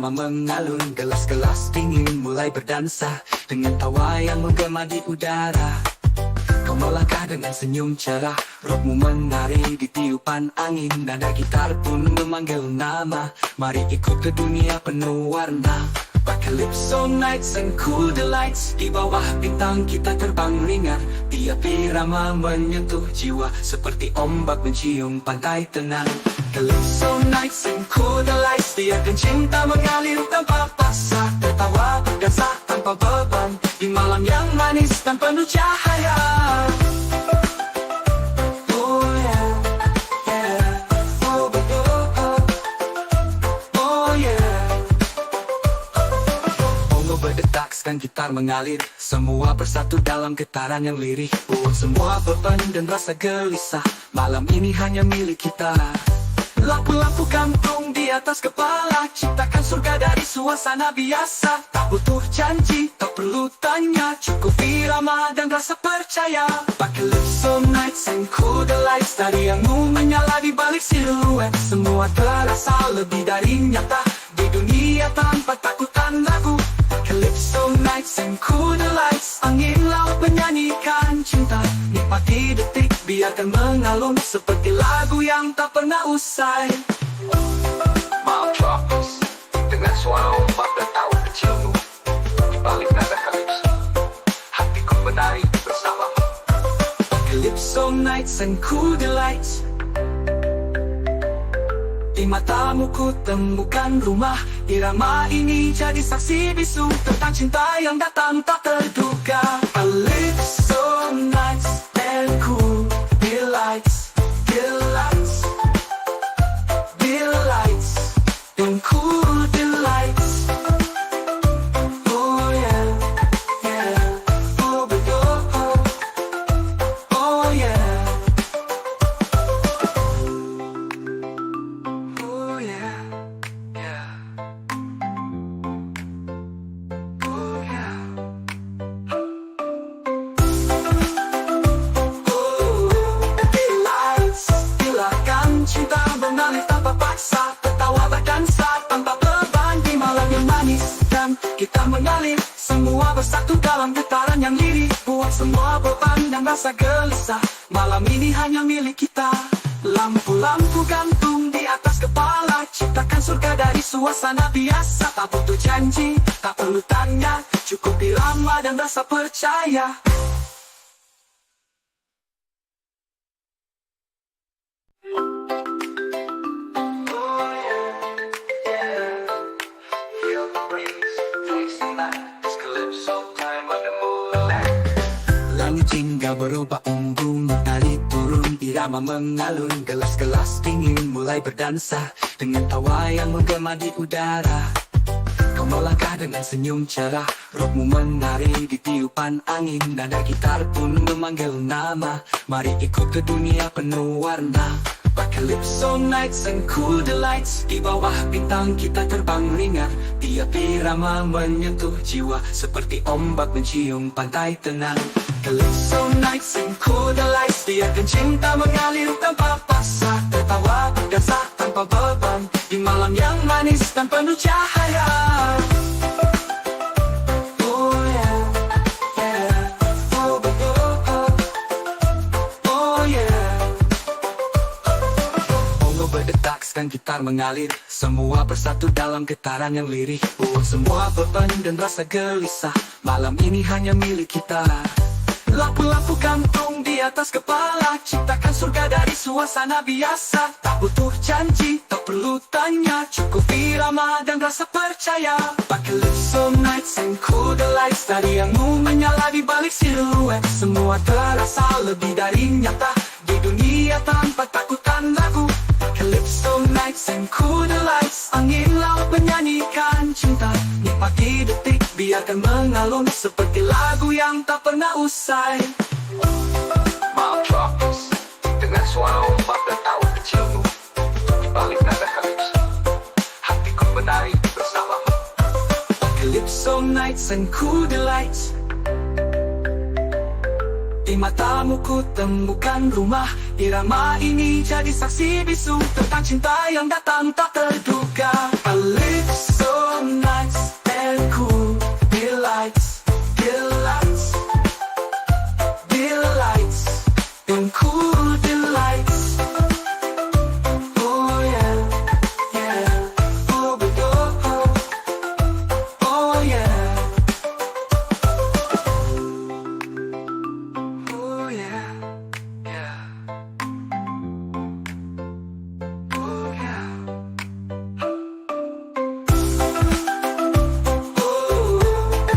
Irama mengalun, gelas-gelas dingin mulai berdansa dengan tawa yang menggema di udara. Kau melangkah dengan senyum cerah, rohmu menari di tiupan angin. Nada gitar pun memanggil nama, mari ikut ke dunia penuh warna. Calypso nights and cool delights, di bawah bintang kita terbang ringan. Tiap irama menyentuh jiwa, seperti ombak mencium pantai tenang. Calypso nights and cool delights, biarkan cinta mengalir tanpa paksa. Tertawa berdansa tanpa beban, di malam yang manis dan penuh cahaya. Oh yeah, yeah. Oh, oh, oh. Oh yeah. Bongo berdetak, sekan gitar mengalir, semua bersatu dalam getaran yang lirih. Buang semua beban dan rasa gelisah, malam ini hanya milik kita. Lampu-lampu gantung di atas kepala, ciptakan surga dari suasana biasa. Tak butuh janji, tak perlu tanya, cukup irama dan rasa percaya. Calypso nights and cool delights, tarianmu menyala di balik siluet. Semua terasa lebih dari nyata, di dunia tanpa takutan ragu. Calypso nights and cool delights, angin laut menyanyikan cinta. Nikmati detik, biarkan mengalun seperti lagu yang tak pernah usai. Malam tropis, dengan suara ombak dan tawa kecilmu, di balik nada calypso, hatiku menari bersamamu. Calypso nights and cool delights, di matamu ku temukan rumah. Irama ini jadi saksi bisu tentang cinta yang datang tak terduga. Calypso nights and cool delights, delights, delights, and cool delights. Oh yeah, yeah. Oh, oh, oh. Oh yeah. Oh yeah, yeah. Oh yeah. Oh, delights, silakan cinta mengalir tanpa paksa, tertawa berdansa tanpa beban di malam yang manis. Dan kita mengalir, semua bersatu dalam getaran yang lirih. Buang semua beban dan rasa gelisah, malam ini hanya milik kita. Lampu-lampu gantung di atas kepala, ciptakan surga dari suasana biasa. Tak butuh janji, tak perlu tanya, cukup irama dan rasa percaya. Feel the breeze, taste the night, it's calypso time under moonlight. Langit hingga berubah embun, naik turun, irama mengalun. Gelas-gelas dingin mulai berdansa dengan tawa yang menggema di udara. Kau melangkah dengan senyum cerah, rohmu menari di tiupan angin. Nada gitar pun memanggil nama, mari ikut ke dunia penuh warna. Calypso nights and cool delights, di bawah bintang kita terbang ringan. Tiap irama menyentuh jiwa, seperti ombak mencium pantai tenang. Calypso nights and cool delights, biarkan cinta mengalir tanpa paksa. Tertawa berdansa tanpa beban, di malam yang manis dan penuh cahaya. Oh yeah, yeah. Oh, oh, oh. Oh yeah. Bongo berdetak, sekan gitar mengalir, semua bersatu dalam getaran yang lirih. Buang semua beban dan rasa gelisah, malam ini hanya milik kita. Lampu-lampu gantung di atas kepala, ciptakan surga dari suasana biasa. Tak butuh janji, tak perlu tanya, cukup irama dan rasa percaya. Calypso nights and cool delights, tarianmu menyala di balik siluet. Semua terasa lebih dari nyata, di dunia tanpa takutan ragu. Calypso nights and cool delights, angin laut menyanyikan cinta. Nikmati detik, biarkan mengalun seperti lagu yang tak pernah usai. Malam tropis, dengan suara ombak dan tawa kecilmu, di balik nada calypso, hatiku menari bersamamu. Calypso nights and cool delights, di Di matamu ku temukan rumah. Irama ini jadi saksi bisu tentang cinta yang datang tak terduga. A lips so nice and cool, delights, delights, delights, and cool delights. Oh yeah, yeah, oh oh oh, oh yeah, oh yeah, yeah, oh yeah.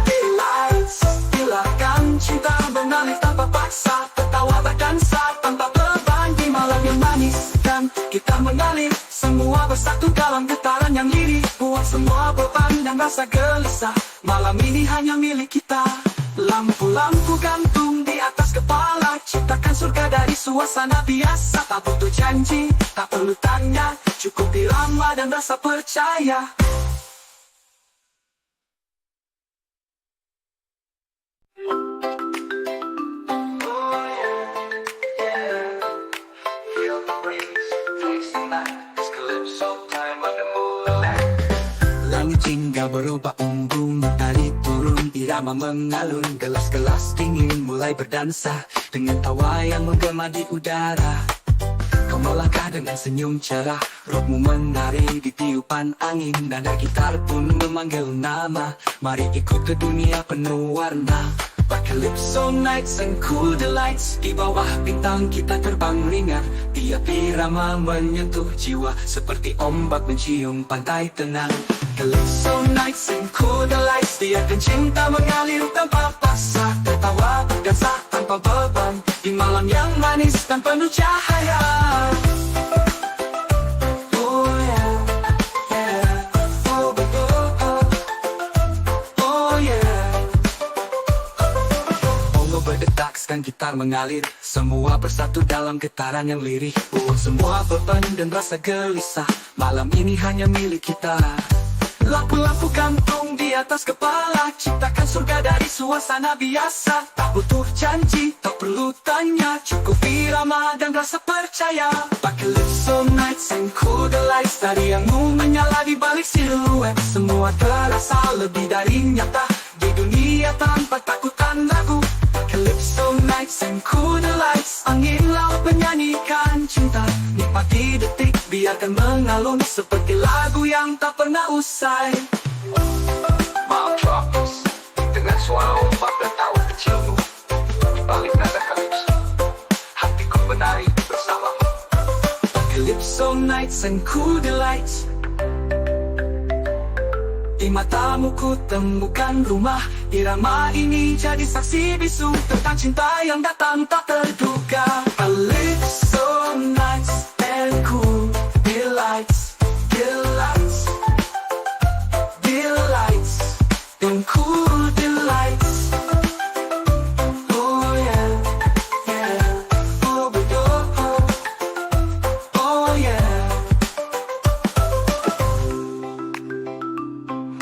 Delights, silakan cinta mengalir tanpa paksa, tertawa berdansa tanpa beban di malam yang manis. Dan kita mengalir, semua bersatu dalam getaran yang lirih. Buang semua beban dan rasa gelisah, malam ini hanya milik kita. Lampu-lampu gantung di atas kepala, ciptakan surga dari suasana biasa. Tak butuh janji, tak perlu tanya, cukup irama dan rasa percaya. Langit hingga berubah embun, matahari turun, irama mengalun. Gelas-gelas dingin mulai berdansa dengan tawa yang menggema di udara. Kau melangkah dengan senyum cerah, rohmu menari di tiupan angin. Nada gitar pun memanggil nama, mari ikut ke dunia penuh warna. Calypso nights and cool delights, di bawah bintang kita terbang ringan. Tiap irama menyentuh jiwa, seperti ombak mencium pantai tenang. Calypso nights and cool delights, biarkan cinta mengalir tanpa paksa, tertawa berdansa tanpa beban di malam yang manis dan penuh cahaya. Oh yeah, yeah, oh oh oh, oh yeah. Bongo berdetak, sekan gitar mengalir, semua bersatu dalam getaran yang lirih. Buang semua beban dan rasa gelisah, malam ini hanya milik kita. Lampu-lampu gantung di atas kepala, ciptakan surga dari suasana biasa. Tak butuh janji, tak perlu tanya, cukup irama dan rasa percaya. Calypso nights and cool delights, tarianmu menyala di balik siluet. Semua terasa lebih dari nyata, di dunia tanpa takutan ragu. Calypso nights and cool delights, angin laut menyanyikan cinta. Nikmati detik, biarkan mengalun seperti lagu yang tak pernah usai. Malam tropis dengan suara ombak dan tawa kecilmu, di balik nada kalipso, hatiku menari bersamamu. Calypso nights and cool delights, di matamu ku temukan rumah. Irama ini jadi saksi bisu tentang cinta yang datang tak terduga. Calypso nights and cool delights, delights, delights, and cool delights. Oh yeah, yeah, oh oh oh, oh yeah,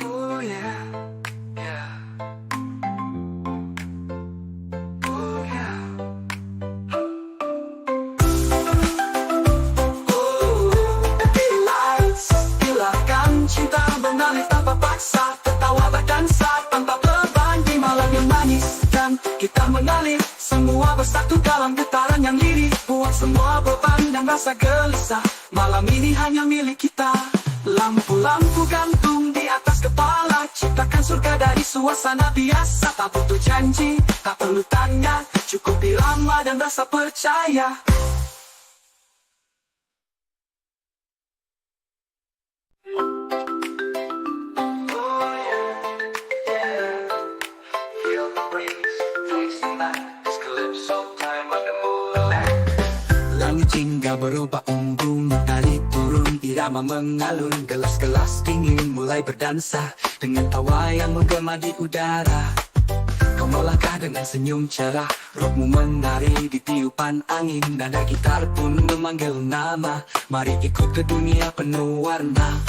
oh yeah, yeah, oh yeah. Delights, silakan cinta mengalir tanpa paksa, tertawa berdansa tanpa beban di malam yang manis. Dan kita mengalir, semua bersatu dalam getaran yang lirih. Buang semua beban dan rasa gelisah, malam ini hanya milik kita. Lampu-lampu gantung di atas kepala, ciptakan surga dari suasana biasa. Tak butuh janji, tak perlu tanya, cukup irama dan rasa percaya. Feel the breeze, taste the night, it's calypso time under moonlight. Langit hingga berubah embun, matahari turun, irama mengalun. Gelas-gelas dingin mulai berdansa dengan tawa yang menggema di udara. Kau melangkah dengan senyum cerah, rohmu menari di tiupan angin. Nada gitar pun memanggil nama, mari ikut ke dunia penuh warna.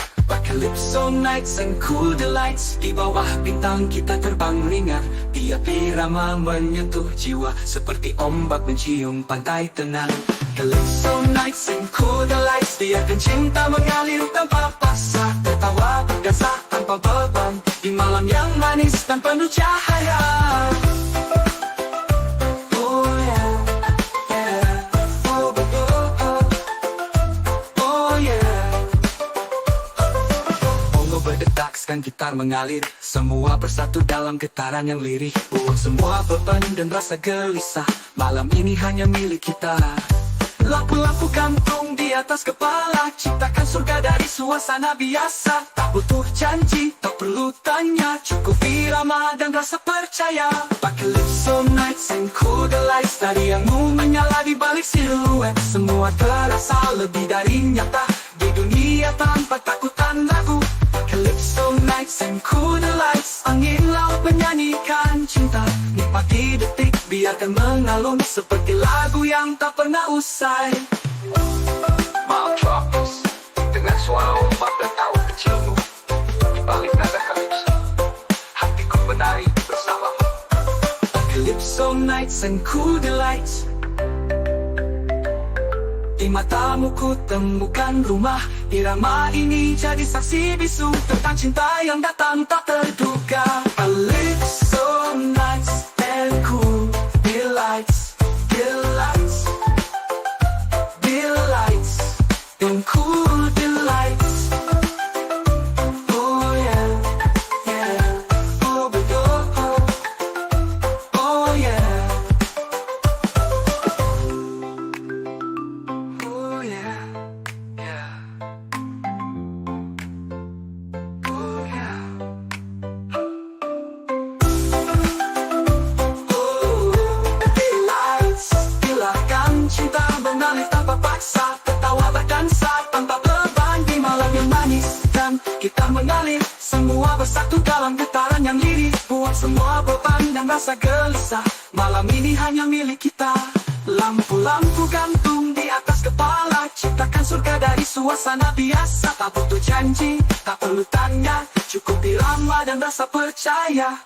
Calypso nights and cool delights. Di bawah bintang kita terbang ringan. Tiap irama menyentuh jiwa, seperti ombak mencium pantai tenang. Calypso nights and cool delights. Biarkan cinta mengalir tanpa paksa, tertawa berdasar tanpa beban, di malam yang manis dan penuh cahaya. Oh yeah, yeah. Oh, oh, oh. Oh yeah. Bongo berdetak, sekan gitar mengalir, semua bersatu dalam getaran yang lirih. Buang semua beban dan rasa gelisah, malam ini hanya milik kita. Lampu-lampu gantung di atas kepala, ciptakan surga dari suasana biasa. Tak butuh janji, tak perlu tanya, cukup irama dan rasa percaya. Calypso nights and cool delights. Tarianmu menyala di balik siluet, semua terasa lebih dari nyata, di dunia tanpa takutan ragu. Calypso nights and cool delights. Angin laut menyanyikan cinta, nikmati detik, biarkan mengalun seperti lagu yang tak pernah usai. Malam tropis, dengan suara ombak dan tawa kecilmu, di balik nada kalipso, hatiku menari bersamamu. Calypso nights and cool delights. Di matamu ku temukan rumah, irama ini jadi saksi bisu tentang cinta yang datang tak terduga. Calypso nights and cool delights, delights, delights, and cool delights. Oh yeah, yeah. Oh, oh, oh. Oh yeah. Oh yeah, yeah. Oh yeah. Oh, delights. Biarkan cinta mengalir tanpa paksa, tertawa berdansa tanpa beban, di malam yang manis dan kita mengalir, semua bersatu dalam getaran yang lirih. Buang semua beban dan rasa gelisah, malam ini hanya milik kita. Lampu-lampu gantung di atas kepala, ciptakan surga dari suasana biasa. Tak butuh janji, tak perlu tanya, cukup irama dan rasa percaya.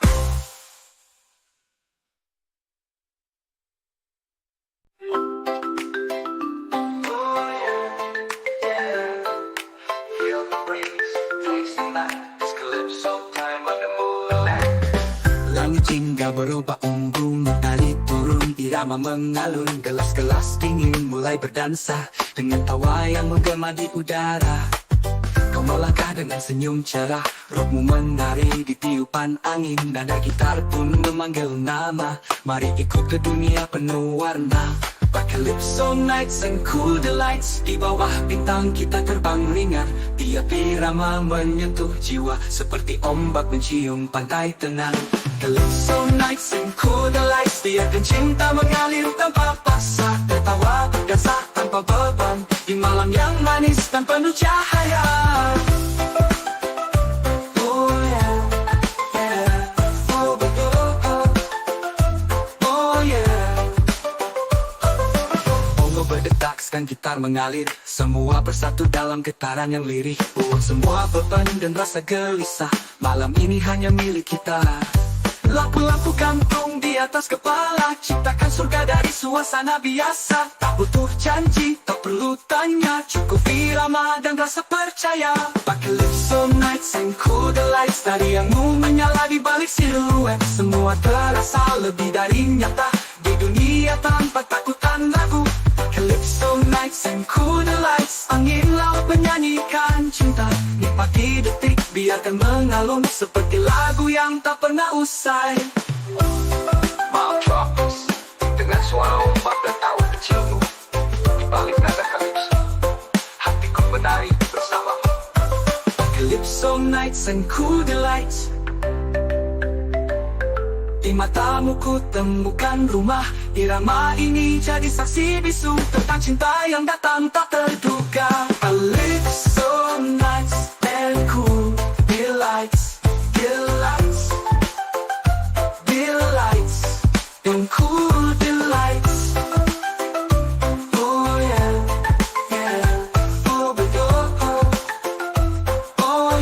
Oh yeah, yeah. Feel the breeze, taste the night. It's calypso time under moonlight. Langit hingga berubah embun, tali turun, irama mengalun, gelas-gelas dingin mulai berdansa dengan tawa yang menggema di udara. Kau melangkah dengan senyum cerah, rohmu menari di tiupan angin, nada gitar pun memanggil nama. Mari ikut ke dunia penuh warna. Calypso nights and cool delights. Di bawah bintang kita terbang ringan, tiap irama menyentuh jiwa, seperti ombak mencium pantai tenang. Calypso nights and cool delights. Biarkan cinta mengalir tanpa paksa, tertawa berdasar tanpa beban, di malam yang manis dan penuh cahaya. Oh yeah, yeah. Oh, oh, oh. Oh yeah. Bongo berdetak, sekan gitar mengalir, semua bersatu dalam getaran yang lirih. Buang semua beban dan rasa gelisah, malam ini hanya milik kita. Lampu-lampu gantung di atas kepala, ciptakan surga dari suasana biasa. Tak butuh janji, tak perlu tanya, cukup irama dan rasa percaya. Calypso nights and cool delights. Tarianmu menyala di balik siluet, semua terasa lebih dari nyata, di dunia tanpa takutan ragu. Calypso nights and cool delights. Angin laut menyanyikan cinta, nikmati detik, biarkan mengalun seperti lagu yang tak pernah usai. Malam tropis, dengan suara ombak dan tawa kecilmu, di balik nada kalipso, hatiku menari bersamamu. Calypso nights and cool delights. Di matamu ku temukan rumah, irama ini jadi saksi bisu tentang cinta yang datang tak terduga. Calypso nights and cool delights, delights, delights, and cool delights. Oh yeah, yeah. Oh, oh, oh. Oh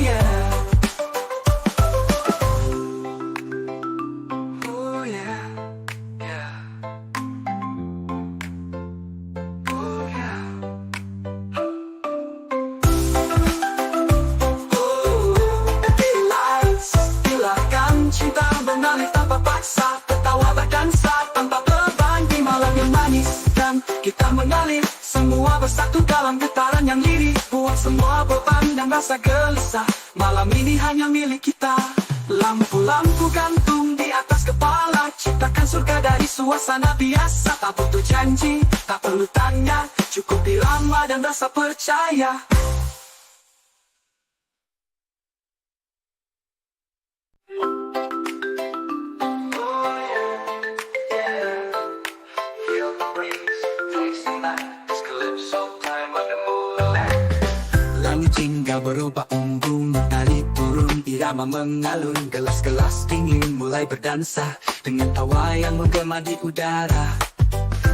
bersatu dalam getaran yang lirih. Buang semua beban dan rasa gelisah. Malam ini hanya milik kita. Lampu-lampu gantung di atas kepala, ciptakan surga dari suasana biasa. Tak butuh janji, tak perlu tanya, cukup irama dan rasa percaya. Langit hingga berubah embun, naik turun, irama mengalun. Gelas-gelas dingin mulai berdansa dengan tawa yang menggema di udara.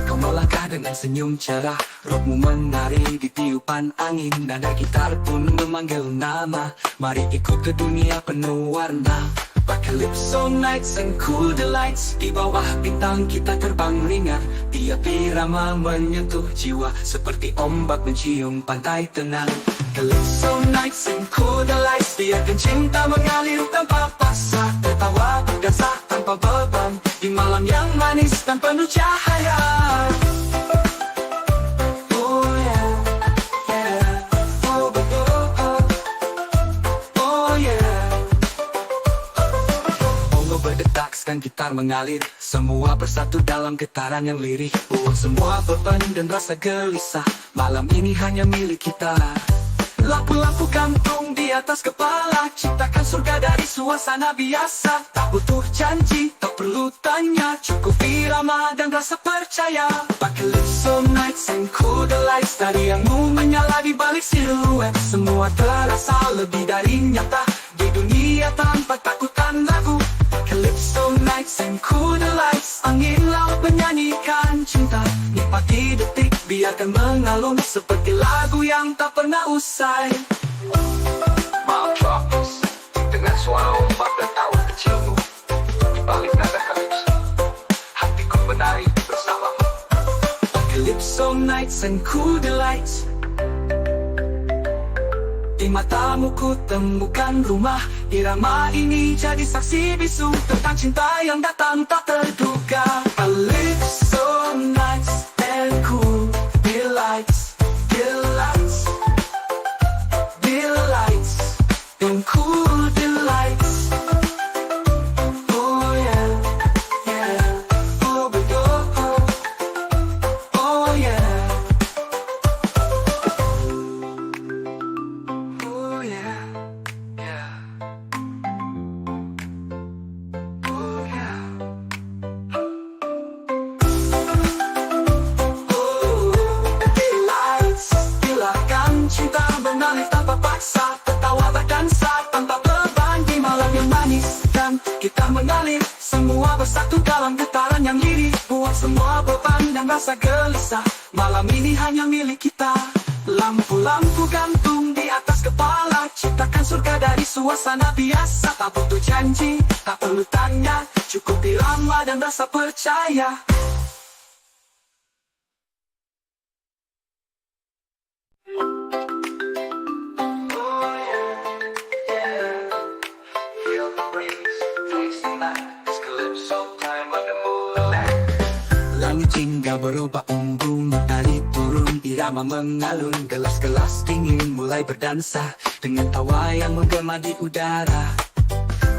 Kau melangkah dengan senyum cerah, rohmu menari di tiupan angin. Nada gitar pun memanggil nama, mari ikut ke dunia penuh warna. Calypso nights and cool delights, di bawah bintang kita terbang ringan. Tiap irama menyentuh jiwa, seperti ombak mencium pantai tenang. Calypso nights and cool delights, biarkan cinta mengalir tanpa paksa. Tertawa berdasar tanpa beban, di malam yang manis dan penuh cahaya. Oh yeah, yeah, oh oh oh, oh yeah. Bongo berdetak, dan gitar mengalir, semua bersatu dalam getaran yang lirih. Buang semua beban dan rasa gelisah, malam ini hanya milik kita. Lampu-lampu gantung di atas kepala, ciptakan surga dari suasana biasa. Tak butuh janji, tak perlu tanya, cukup irama dan rasa percaya. Calypso nights and cool delights, tarianmu menyala di balik siluet. Semua terasa lebih dari nyata, di dunia tanpa takutan ragu. Calypso nights and cool delights, angin laut menyanyikan cinta. Nikmati detik, biarkan mengalun seperti lagu yang tak pernah usai. Mount Tropics, dengan suara ombak dan tawa kecilmu, di balik nada kalipso, hatiku menari bersamamu. Calypso nights and cool delights, di matamu ku temukan rumah. Irama ini jadi saksi bisu tentang cinta yang datang tak terduga. Calypso nights and cool delights, delights, delights, and cool delights. Oh yeah, yeah, oh oh oh, oh yeah. Oh yeah, yeah. Oh yeah. Oh, delights, biarkan cinta mengalir tanpa paksa. Tertawa berdansa tanpa beban di malam yang manis. Dan kita mengalir, semua bersatu dalam getaran yang lirih. Buang semua beban dan rasa gelisah, malam ini hanya milik kita. Lampu-lampu gantung di atas kepala, ciptakan surga dari suasana biasa. Tak butuh janji, tak perlu tanya, cukup irama dan rasa percaya. Oh yeah, yeah, feel the breeze, taste the night, it's calypso time under moonlight. Langit hingga berubah embun, naik turun, irama mengalun. Gelas-gelas dingin mulai berdansa dengan tawa yang menggema di udara.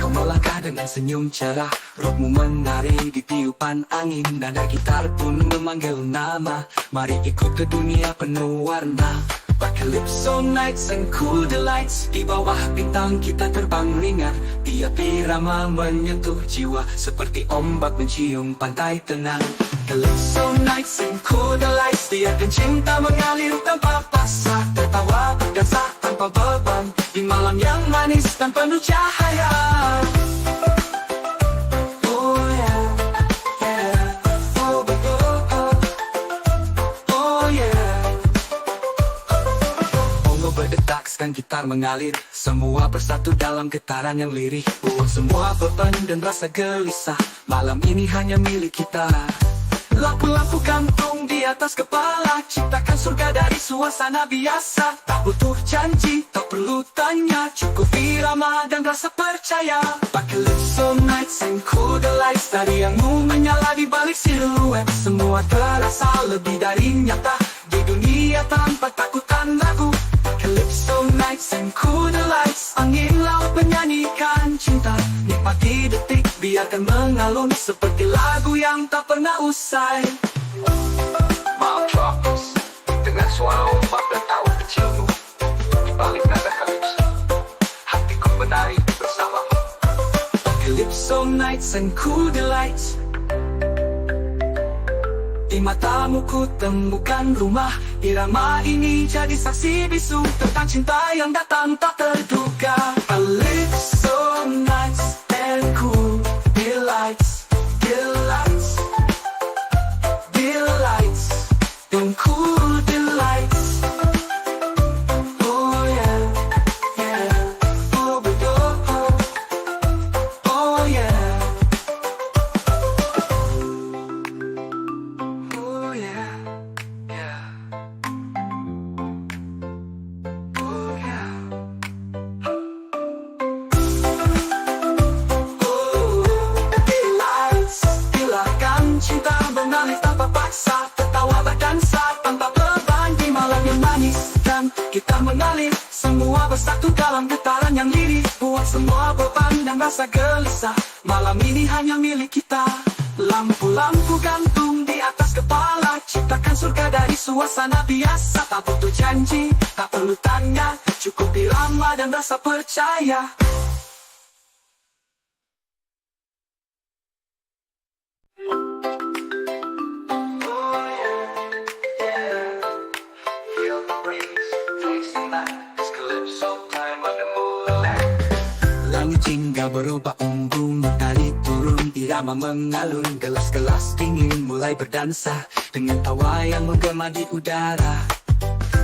Kau melangkah dengan senyum cerah, rohmu menari di tiupan angin. Nada gitar pun memanggil nama, mari ikut ke dunia penuh warna. Calypso nights and cool delights, di bawah bintang kita terbang ringan. Tiap irama menyentuh jiwa, seperti ombak mencium pantai tenang. Calypso nights and cool delights, biarkan cinta mengalir tanpa paksa. Tertawa berdasar tanpa beban, di malam yang manis dan penuh cahaya. Oh yeah, yeah, oh oh oh, oh yeah. Bongo berdetak, dan gitar mengalir, semua bersatu dalam getaran yang lirih. Buang semua beban dan rasa gelisah, malam ini hanya milik kita. Lampu-lampu gantung di atas kepala, ciptakan surga dari suasana biasa. Tak butuh janji, tak perlu tanya, cukup irama dan rasa percaya. Calypso nights and cool delights, tarianmu menyala di balik siluet. Semua terasa lebih dari nyata, di dunia tanpa takutan ragu. Calypso nights and cool delights, angin laut menyanyikan cinta. Nikmati detik, biarkan mengalun seperti lagu yang tak pernah usai. Mount Tropics, dengan suara ombak dan tawa kecilmu, di balik nada kalipso, hatiku menari bersamamu. Calypso nights and cool delights. Di matamu ku temukan rumah. Irama ini jadi saksi bisu tentang cinta yang datang tak terduga. Calypso nights and cool delights, delights, delights, and cool delights. Oh yeah, yeah, oh betul, oh yeah. Oh yeah, yeah. Oh yeah. Oh, delights, silakan cinta mengalir tanpa paksa, tertawa berdansa tanpa beban di malam yang manis. Dan kita mengalir semua bersatu dalam getaran yang lirih, buat semua beban dan rasa gelisah. Malam ini hanya milik kita. Lampu-lampu gantung di atas kepala, ciptakan surga dari suasana biasa. Tak butuh janji, tak perlu tanya, cukup irama dan rasa percaya. Oh yeah, yeah. Feel the breeze, taste the night. It's calypso time under moonlight. Langit hingga berubah embun, tali turun, irama mengalun. Gelas-gelas dingin mulai berdansa dengan tawa yang menggema di udara.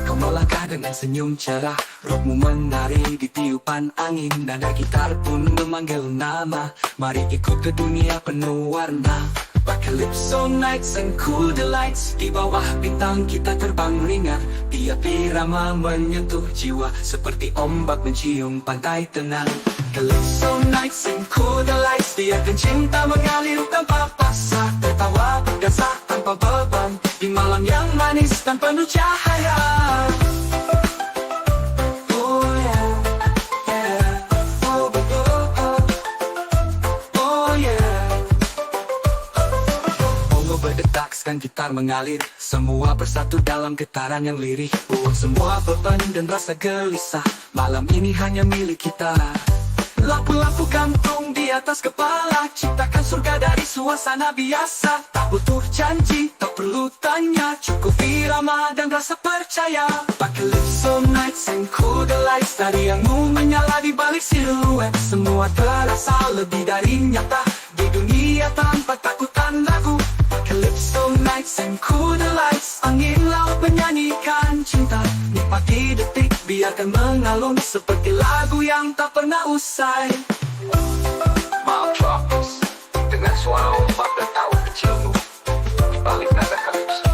Kau melangkah dengan senyum cerah, rohmu menari di tiupan angin. Nada gitar pun memanggil nama, mari ikut ke dunia penuh warna. Calypso nights and cool delights, di bawah bintang kita terbang ringan. Tiap irama menyentuh jiwa, seperti ombak mencium pantai tenang. Calypso nights and cool delights, biarkan cinta mengalir tanpa paksa, tertawa berdansa tanpa beban di malam yang manis dan penuh cahaya. Oh yeah, yeah, oh betul, oh yeah. Bongo berdetak, sekan gitar mengalir, semua bersatu dalam getaran yang lirih, buat semua beban dan rasa gelisah. Malam ini hanya milik kita. Lampu-lampu gantung di atas kepala, ciptakan surga dari suasana biasa. Tak butuh janji, tak perlu tanya, cukup irama dan rasa percaya. Calypso nights and cool delights, tarianmu menyala di balik siluet. Semua terasa lebih dari nyata, di dunia tanpa takutan ragu. Calypso nights and cool delights, angin laut menyanyikan cinta. Nikmati detik, biarkan mengalun seperti lagu yang tak pernah usai. Mount Tropics, dengan suara ombak dan tawa kecilmu, di balik nada kalipso,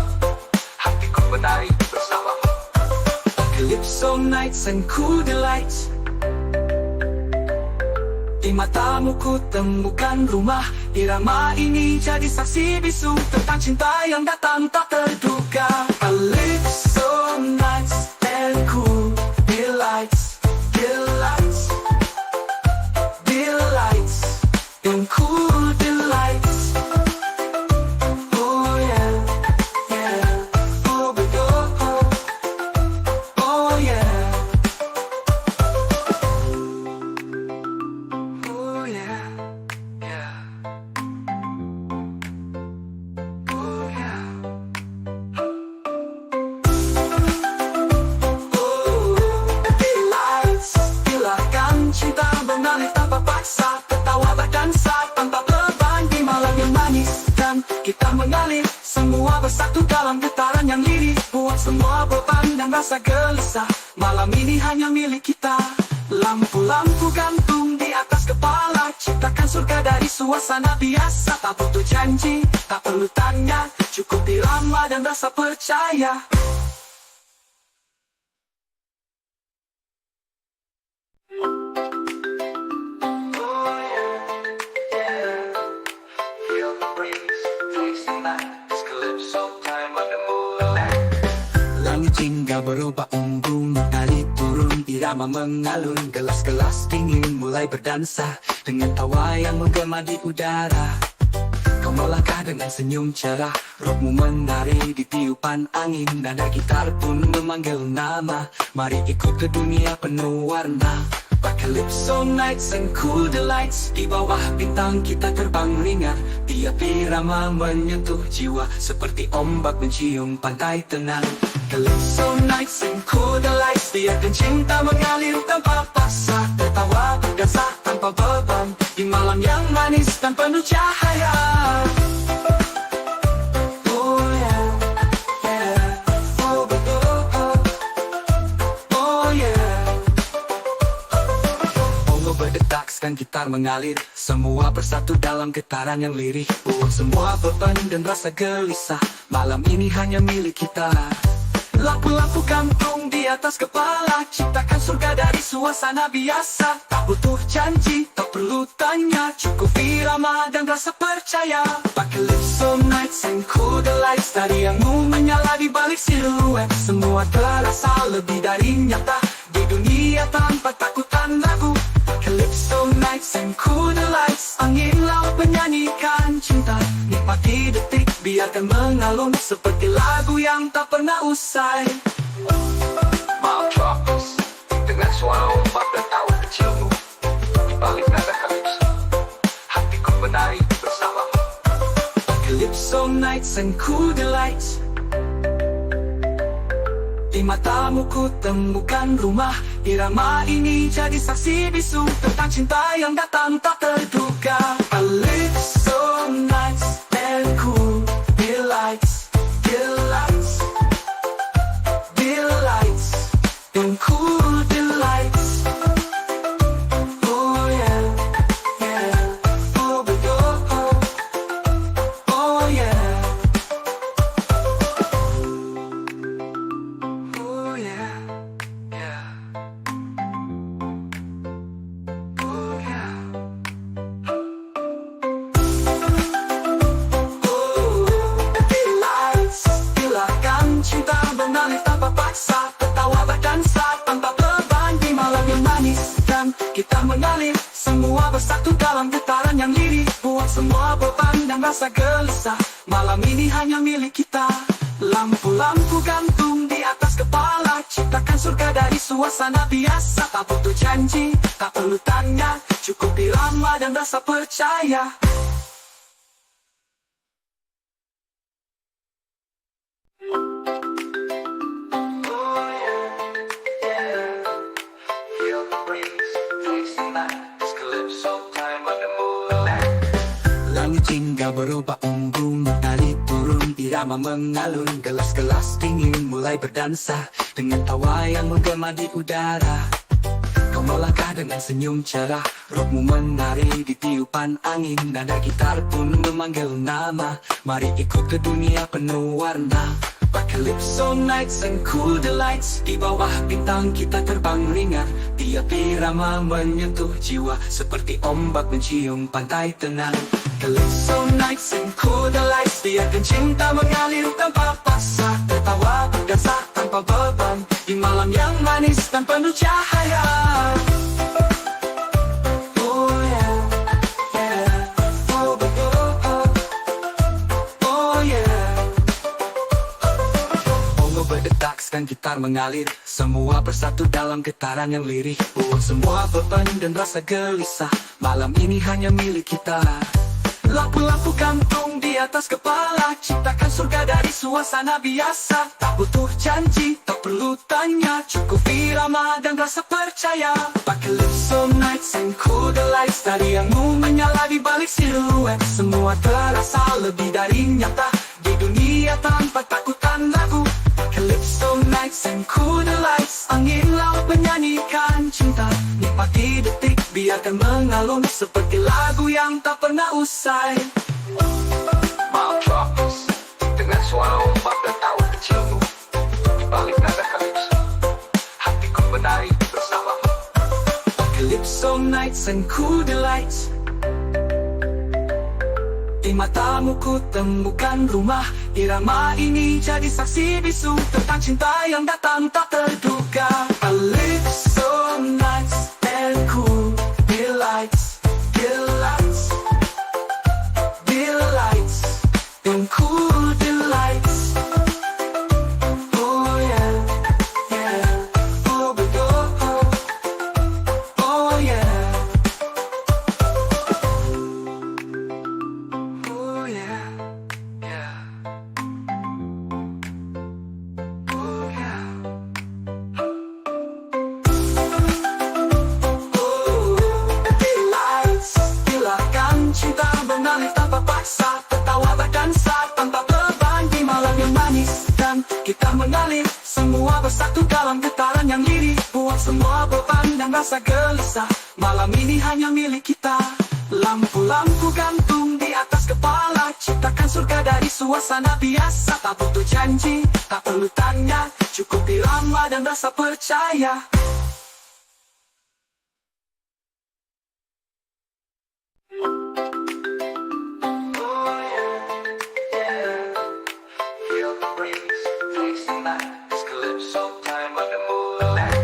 hatiku menari bersamamu. Calypso nights and cool delights. Di matamu ku temukan rumah. Irama ini jadi saksi bisu tentang cinta yang datang tak terduga. Calypso nights and cool delights, delights, delights, and cool delights. Oh yeah, yeah, oh betul, oh yeah. Oh yeah, yeah. Oh yeah. Oh, delights, silakan cinta mengalir tanpa paksa, tertawa berdansa tanpa beban di malam yang manis. Dan kita mengalir semua bersatu dalam getaran yang lirih, buat semua beban dan rasa gelisah. Malam ini hanya milik kita. Lampu-lampu gantung di atas kepala, ciptakan surga dari suasana biasa. Tak butuh janji, tak perlu tanya, cukup irama dan rasa percaya. Oh yeah, yeah. Feel the breeze, taste the night. It's calypso time under moonlight. jingga berubah embun, naik turun irama mengalun, gelas-gelas dingin mulai berdansa dengan tawa yang menggema di udara. Kau melangkah dengan senyum cerah, rohmu menari di tiupan angin, nada gitar pun memanggil nama. Mari ikut ke dunia penuh warna. Calypso nights and cool delights, di bawah bintang kita terbang ringan. Tiap irama menyentuh jiwa seperti ombak mencium pantai tenang. Calypso nights and cool delights, biarkan cinta mengalir tanpa paksa, tertawa berdansa tanpa beban di malam yang manis dan penuh cahaya. Oh yeah, yeah, oh betul, oh yeah. Bongo berdetak dan gitar mengalir, semua bersatu dalam getaran yang lirih. Semua beban dan rasa gelisah malam ini hanya milik kita. Lampu-lampu gantung di atas kepala, ciptakan surga dari suasana biasa. Tak butuh janji, tak perlu tanya, cukup irama dan rasa percaya. Calypso nights and cool delights, tarianmu menyala di balik siluet. Semua terasa lebih dari nyata di dunia tanpa takutan ragu. Calypso nights and cool delights, angin laut menyanyikan cinta. Nikmati detik, biarkan mengalun seperti lagu yang tak pernah usai. Malam tropis dengan suara ombak dan tawa kecilmu, balik nada Calypso, hatiku menari bersamamu. Calypso nights and cool delights, di matamu ku temukan rumah. Irama ini jadi saksi bisu tentang cinta yang datang tak terduga. Calypso nights and cool delights, delights, delights and cool delights. Oh yeah, yeah, oh betul, oh yeah. Oh yeah, yeah. Oh yeah. Oh, delights, silakan cinta mengalir tanpa paksa, tertawa berdansa tanpa beban di malam yang manis. Dan kita mengalir semua bersatu dalam getaran yang lirih. Buang semua beban dan rasa gelisah, malam ini hanya milik kita. Lampu-lampu gantung di atas kepala, ciptakan surga dari suasana biasa. Tak butuh janji, tak perlu tanya, cukup irama dan rasa percaya. Oh yeah, yeah. Feel the breeze, taste the night. It's Calypso time under moonlight. Langit hingga berubah embun, naik turun irama mengalun, gelas-gelas dingin mulai berdansa dengan tawa yang menggema di udara. Kau melangkah dengan senyum cerah, rohmu menari di tiupan angin, nada gitar pun memanggil nama. Mari ikut ke dunia penuh warna. Calypso nights and cool delights, di bawah bintang kita terbang ringan. Tiap irama menyentuh jiwa seperti ombak mencium pantai tenang. Calypso nights and cool delights, biarkan cinta mengalir tanpa paksa, tertawa berdansa tanpa beban di malam yang manis dan penuh cahaya. Oh yeah, yeah, oh betul, oh yeah. Bongo berdetak dan gitar mengalir, semua bersatu dalam getaran yang lirih. Semua beban dan rasa gelisah malam ini hanya milik kita. Lampu-lampu gantung di atas kepala, ciptakan surga dari suasana biasa. Tak butuh janji, tak perlu tanya, cukup irama dan rasa percaya. Calypso nights and cool delights, tarianmu menyala di balik siluet. Semua terasa lebih dari nyata di dunia tanpa takutan ragu. Calypso nights and cool delights, angin laut menyanyikan cinta. Nikmati detik, biarkan mengalun seperti lagu yang tak pernah usai. Malam tropis dengan suara ombak dan tawa kecilmu, balik nada Calypso, hatiku menari bersamamu. Calypso nights and cool delights, Di matamu ku temukan rumah. Irama ini jadi saksi bisu tentang cinta yang datang tak terduga. I live so nice and cool. Delights, delights, delights, and cool delights. Oh yeah, yeah. Oh but oh, oh yeah. Oh yeah, yeah. Oh yeah. Oh, delights, silakan cinta mengalir tanpa paksa, tertawa berdansa tanpa beban di malam yang manis, dan kita mengalir semua bersatu dalam getaran yang lirih. Buang semua beban dan rasa gelisah, malam ini hanya milik kita. Lampu-lampu gantung di atas kepala, ciptakan surga dari suasana biasa. Tak butuh janji, tak perlu tanya, cukup irama dan rasa percaya. Oh yeah, yeah. Feel the breeze, taste the night. It's calypso time under moonlight.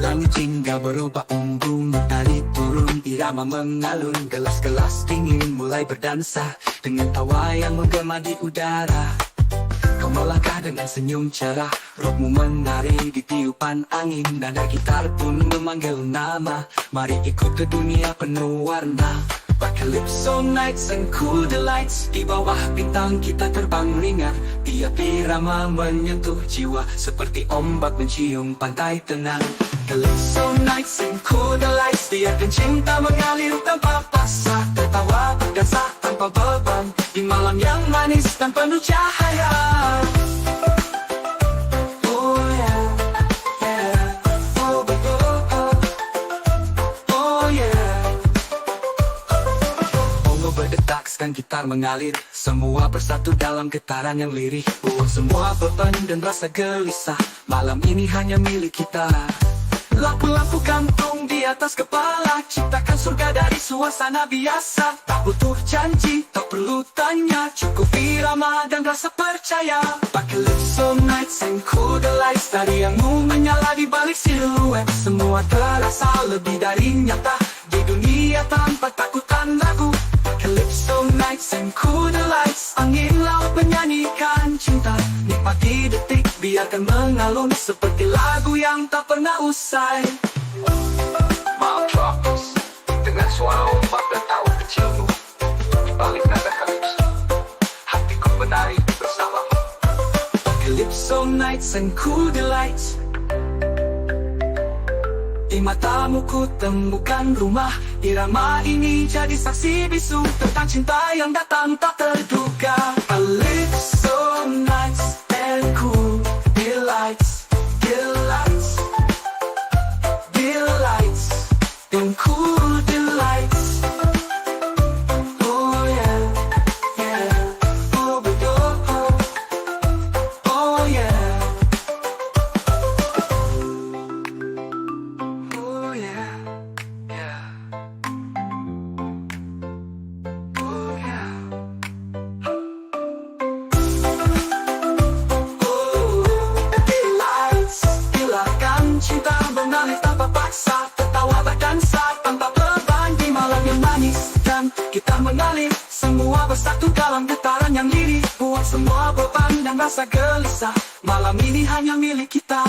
Langit hingga berubah embun, tali turun, irama mengalun. Gelas-gelas dingin mulai berdansa dengan tawa yang menggema di udara. Kau melangkah dengan senyum cerah, rohmu menari di tiupan angin. Nada gitar pun memanggil nama, mari ikut ke dunia penuh warna. Calypso nights and cool delights, di bawah bintang kita terbang ringan. Tiap irama menyentuh jiwa, seperti ombak mencium pantai tenang. Calypso nights and cool delights, biarkan cinta mengalir tanpa paksa, tertawa berdansa tanpa beban di malam yang manis dan penuh cahaya. Oh yeah, yeah. Oh betul, oh yeah. Bongo berdetak, sekan gitar mengalir, semua bersatu dalam getaran yang lirih. Buang semua beban dan rasa gelisah, malam ini hanya milik kita. Lampu-lampu gantung di atas kepala, ciptakan surga dari suasana biasa. Tak butuh janji, tak perlu tanya, cukup irama dan rasa percaya. Calypso nights and cool delights, tarianmu menyala di balik siluet. Semua terasa lebih dari nyata, di dunia tanpa takut dan ragu. Calypso nights and cool delights, angin laut menyanyikan cinta. Nikmati detik, biarkan mengalun seperti lagu yang tak pernah usai. Malam tropis, dengan suara ombak dan tawa kecilmu, balik nada kalipso, hatiku menari bersamamu. Calypso nights and cool delights. Di matamu ku temukan rumah. Irama ini jadi saksi bisu tentang cinta yang datang tak terduga. I live so nice and cool. Delights, delights, delights, and cool delights. Oh yeah, yeah. Oh betul, oh yeah. Oh yeah, yeah. Oh yeah. Oh, delights, silakan cinta mengalir tanpa paksa, tertawa berdansa tanpa beban di malam yang manis, dan kita mengalir semua bersatu dalam getaran yang lirih. Buang semua beban dan rasa gelisah, malam ini hanya milik kita.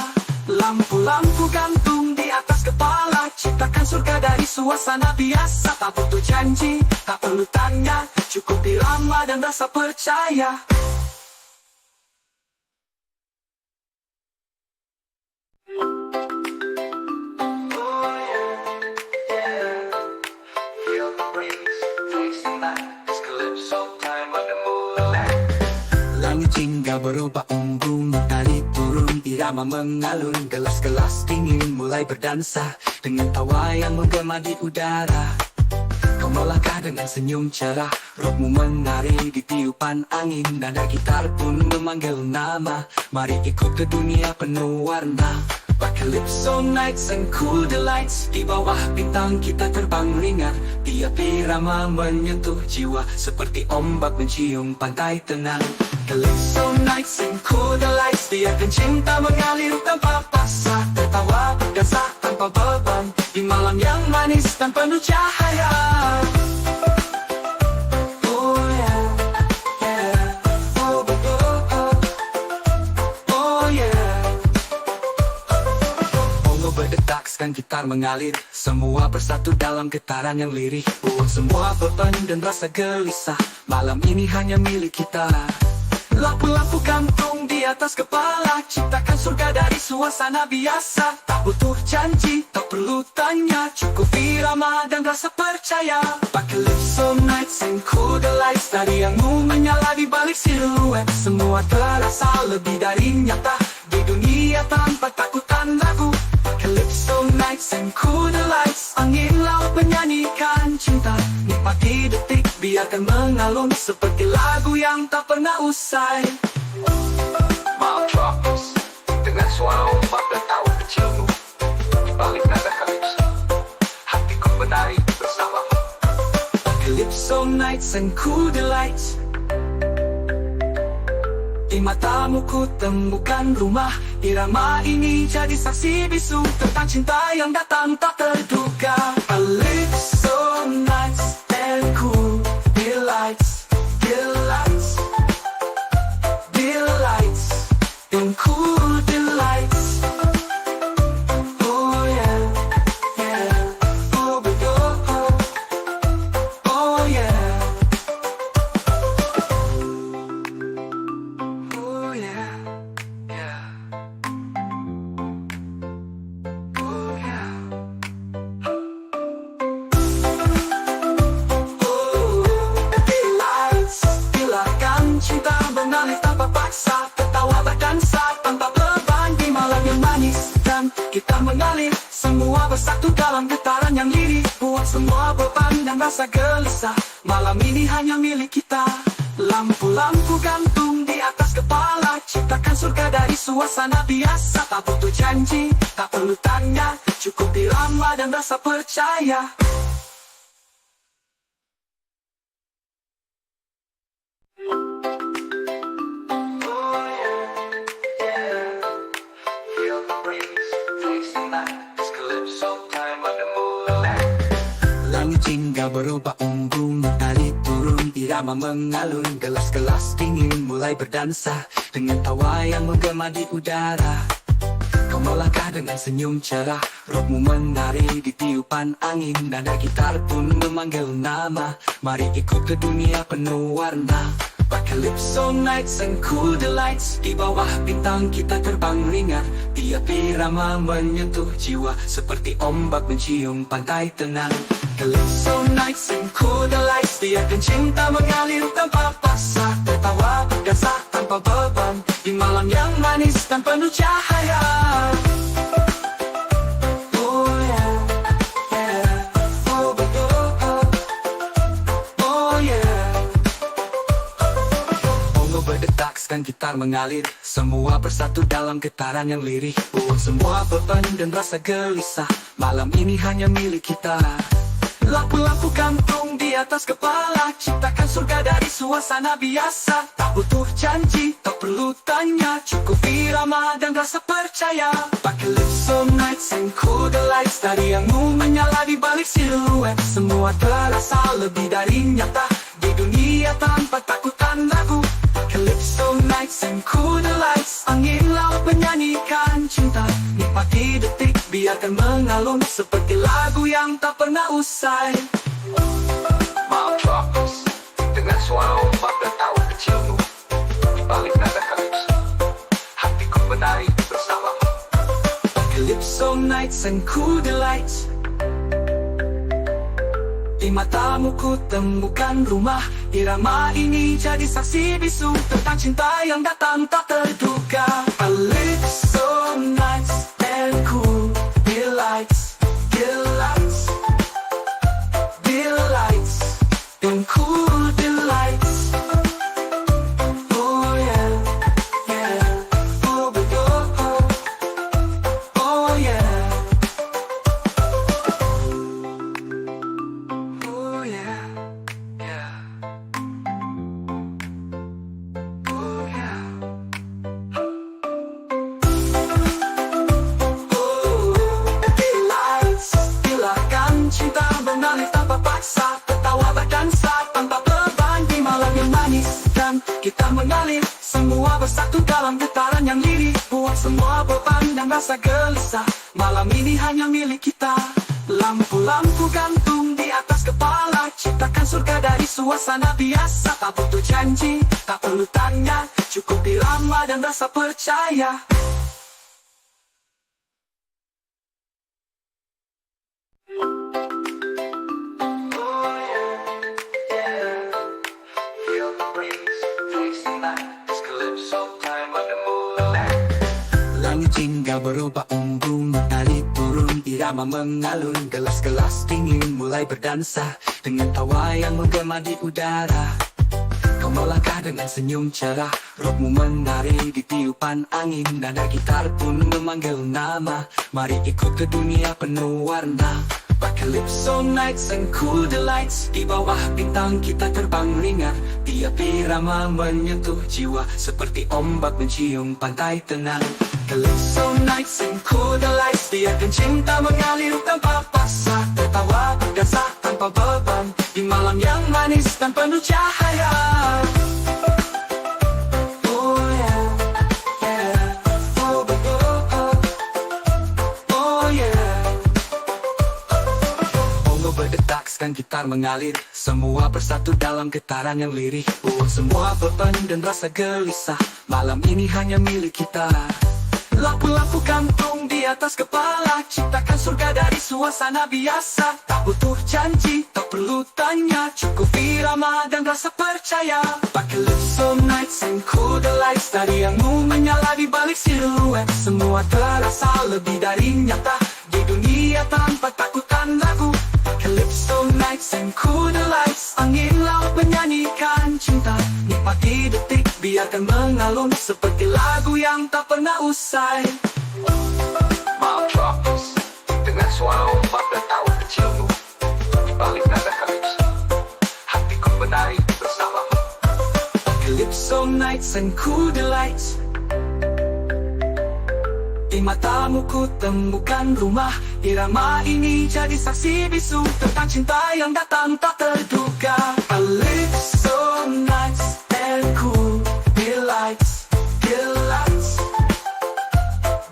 Lampu-lampu gantung di atas kepala, ciptakan surga dari suasana biasa. Tak butuh janji, tak perlu tanya, cukup irama dan rasa percaya. Oh yeah, yeah. Feel the breeze, taste the night. It's calypso time under moonlight. Langit hingga berubah embun, tali turun, irama mengalun. Gelas-gelas dingin mulai berdansa dengan tawa yang menggema di udara. Kau melangkah dengan senyum cerah, rohmu menari di tiupan angin. Nada gitar pun memanggil nama, mari ikut ke dunia penuh warna. Calypso nights and cool delights. Di bawah bintang kita terbang ringan. Tiap irama menyentuh jiwa, seperti ombak mencium pantai tenang. Calypso nights and cool delights. Biarkan cinta mengalir tanpa paksa, tertawa berdasar tanpa beban, di malam yang manis dan penuh cahaya. Oh yeah, yeah. Oh, oh, oh. Oh yeah. Bongo berdetak, sekan gitar mengalir, semua bersatu dalam getaran yang lirih. Buang semua beban dan rasa gelisah, malam ini hanya milik kita. Lampu-lampu gantung di atas kepala, ciptakan surga dari suasana biasa. Tak butuh janji, tak perlu tanya, cukup irama dan rasa percaya. Calypso nights and cool delights. Tarianmu menyala di balik siluet, semua terasa lebih dari nyata, di dunia tanpa takutan ragu. Calypso nights and cool delights. Angin laut menyanyikan cinta, nikmati detik, biarkan mengalun seperti lagu yang tak pernah usai. Malam tropis dengan suara ombak dan tawa kecilmu, di balik nada kalipso, hatiku menari bersamamu. Calypso nights and cool delights. Di matamu ku temukan rumah, irama ini jadi saksi bisu tentang cinta yang datang tak terduga. Calypso nights and cool delights, delights, delights, and cool delights. Oh yeah, yeah. Oh, oh, oh. Oh yeah. Oh yeah, yeah. Oh yeah. Oh, delights. Biarkan cinta mengalir tanpa paksa, tertawa berdansa tanpa beban, di malam yang manis dan kita mengalir, semua bersatu dalam getaran yang lirih. Buang semua beban dan rasa gelisah, malam ini hanya milik kita. Lampu-lampu gantung di atas kepala, ciptakan surga dari suasana biasa. Tak butuh janji, tak perlu tanya, cukup irama dan rasa percaya. Oh yeah, yeah. Feel the breeze, taste the night. It's calypso time under moonlight. Langit hingga berubah embun, tarik turun, irama mengalun, gelas-gelas dingin mulai berdansa dengan tawa yang menggema di udara. Kau melangkah dengan senyum cerah, rohmu menari di tiupan angin, nada gitar pun memanggil nama. Mari ikut ke dunia penuh warna. Calypso nights and cool delights. Di bawah bintang kita terbang ringan, tiap irama menyentuh jiwa, seperti ombak mencium pantai tenang. Calypso nights and cool delights. Biarkan cinta mengalir tanpa paksa, tertawa berdasar tanpa beban, di malam yang manis dan penuh cahaya. Oh yeah, yeah. Oh, oh, oh. Oh yeah. Bongo berdetak, sekan gitar mengalir, semua bersatu dalam getaran yang lirih. Buang semua beban dan rasa gelisah, malam ini hanya milik kita. Lampu-lampu gantung di atas kepala, ciptakan surga dari suasana biasa. Tak butuh janji, tak perlu tanya, cukup irama dan rasa percaya. Calypso nights and cool delights. Tarianmu menyala di balik siluet, semua terasa lebih dari nyata, di dunia tanpa takutan ragu. Calypso nights and cool delights. Angin laut menyanyikan cinta, nikmati detik, biarkan mengalun seperti lagu yang tak pernah usai. Malam tropis dengan suara ombak dan tawa kecilmu, di balik nada kalipso, hatiku menari bersamamu. Calypso nights and cool delights. Di matamu ku temukan rumah, irama ini jadi saksi bisu tentang cinta yang datang tak terduga. Calypso nights and cool delights, delights, delights, and cool delights. Oh yeah, yeah. Oh, oh, oh. Oh semua beban dan rasa gelisah. Malam ini hanya milik kita. Lampu-lampu gantung di atas kepala, ciptakan surga dari suasana biasa. Tak butuh janji, tak perlu tanya, cukup irama dan rasa percaya. Langit hingga berubah embun, mengalir turun, irama mengalun. Gelas-gelas dingin mulai berdansa dengan tawa yang menggema di udara. Kau melangkah dengan senyum cerah, rohmu menari di tiupan angin. Nada gitar pun memanggil nama, mari ikut ke dunia penuh warna. Calypso nights and cool delights, di bawah bintang kita terbang ringan. Tiap irama menyentuh jiwa, seperti ombak mencium pantai tenang. Calypso nights and cool delights, biarkan cinta mengalir tanpa paksa. Tertawa berdansa tanpa beban, di malam yang manis dan penuh cahaya. Oh yeah, yeah, oh oh oh, oh yeah. Bongo berdetak, sekan gitar mengalir, semua bersatu dalam getaran yang lirih. Oh, semua beban dan rasa gelisah, malam ini hanya milik kita. Lampu-lampu gantung di atas kepala, ciptakan surga dari suasana biasa. Tak butuh janji, tak perlu tanya, cukup irama dan rasa percaya. Calypso nights and cool delights, tarianmu menyala di balik siluet. Semua terasa lebih dari nyata, di dunia tanpa takutan ragu. Calypso nights and cool delights, angin laut menyanyikan cinta. Nikmati detik, biarkan mengalun seperti lagu yang tak pernah usai. Malam tropis, dengan suara ombak dan tawa kecilmu. Di balik nada kalipso, hatiku menari bersamamu. Calypso nights and cool delights, di matamu ku temukan rumah. Irama ini jadi saksi bisu tentang cinta yang datang tak terduga. Calypso nights and cool delights, delights,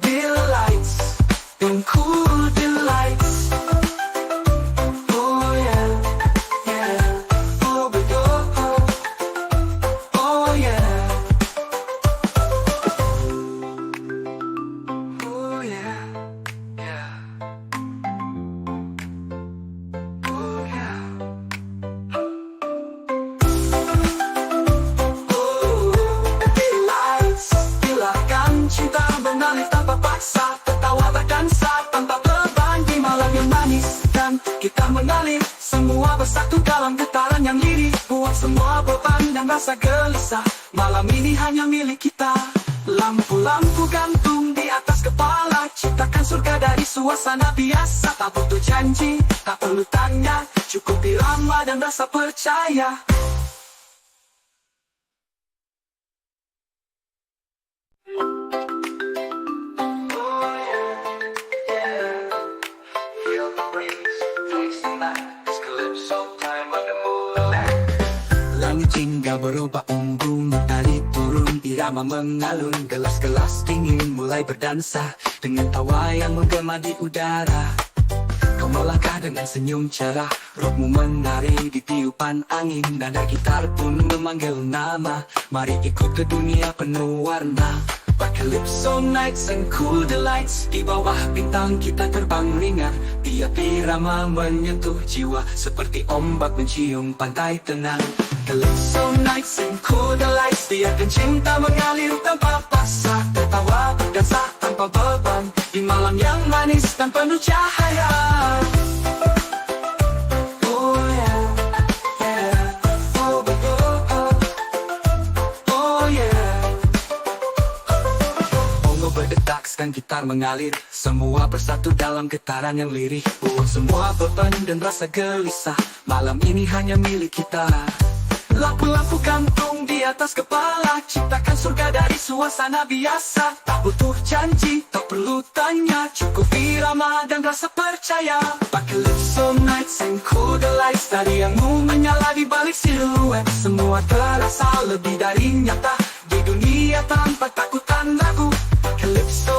delights, and cool delights. Oh yeah, yeah, oh oh oh, oh yeah. Oh yeah, yeah. Oh yeah. Oh, delights, biarkan cinta mengalir tanpa paksa. Tertawa berdansa tanpa beban di malam yang manis. Dan kita mengalir, semua bersatu dalam getaran yang lirih. Buang semua beban dan rasa gelisah, malam ini hanya milik kita. Lampu-lampu gantung di atas kepala, ciptakan surga dari suasana biasa. Tak butuh janji, tak perlu tanya, cukup irama dan rasa percaya. Oh yeah, yeah. Feel the breeze, taste the night. It's calypso time under moonlight. Langit hingga berubah embun, mengalir turun, irama mengalun. Gelas-gelas dingin mulai berdansa dengan tawa yang menggema di udara. Kau melangkah dengan senyum cerah, rohmu menari di tiupan angin. Nada gitar pun memanggil nama, mari ikut ke dunia penuh warna. Calypso nights and cool delights, di bawah bintang kita terbang ringan. Tiap irama menyentuh jiwa, seperti ombak mencium pantai tenang. Calypso nights and cool delights, biarkan cinta mengalir tanpa paksa. Tertawa berdansa tanpa beban, di malam yang manis dan penuh cahaya. Oh yeah, yeah, oh oh oh, oh yeah. Bongo berdetak, sekan gitar mengalir, semua bersatu dalam getaran yang lirih. Buang semua beban dan rasa gelisah, malam ini hanya milik kita. Lampu-lampu gantung di atas kepala, ciptakan surga dari suasana biasa. Tak butuh janji, tak perlu tanya, cukup irama dan rasa percaya. Calypso nights and cool delights, tarianmu menyala di balik siluet. Semua terasa lebih dari nyata, di dunia tanpa takutan ragu. Calypso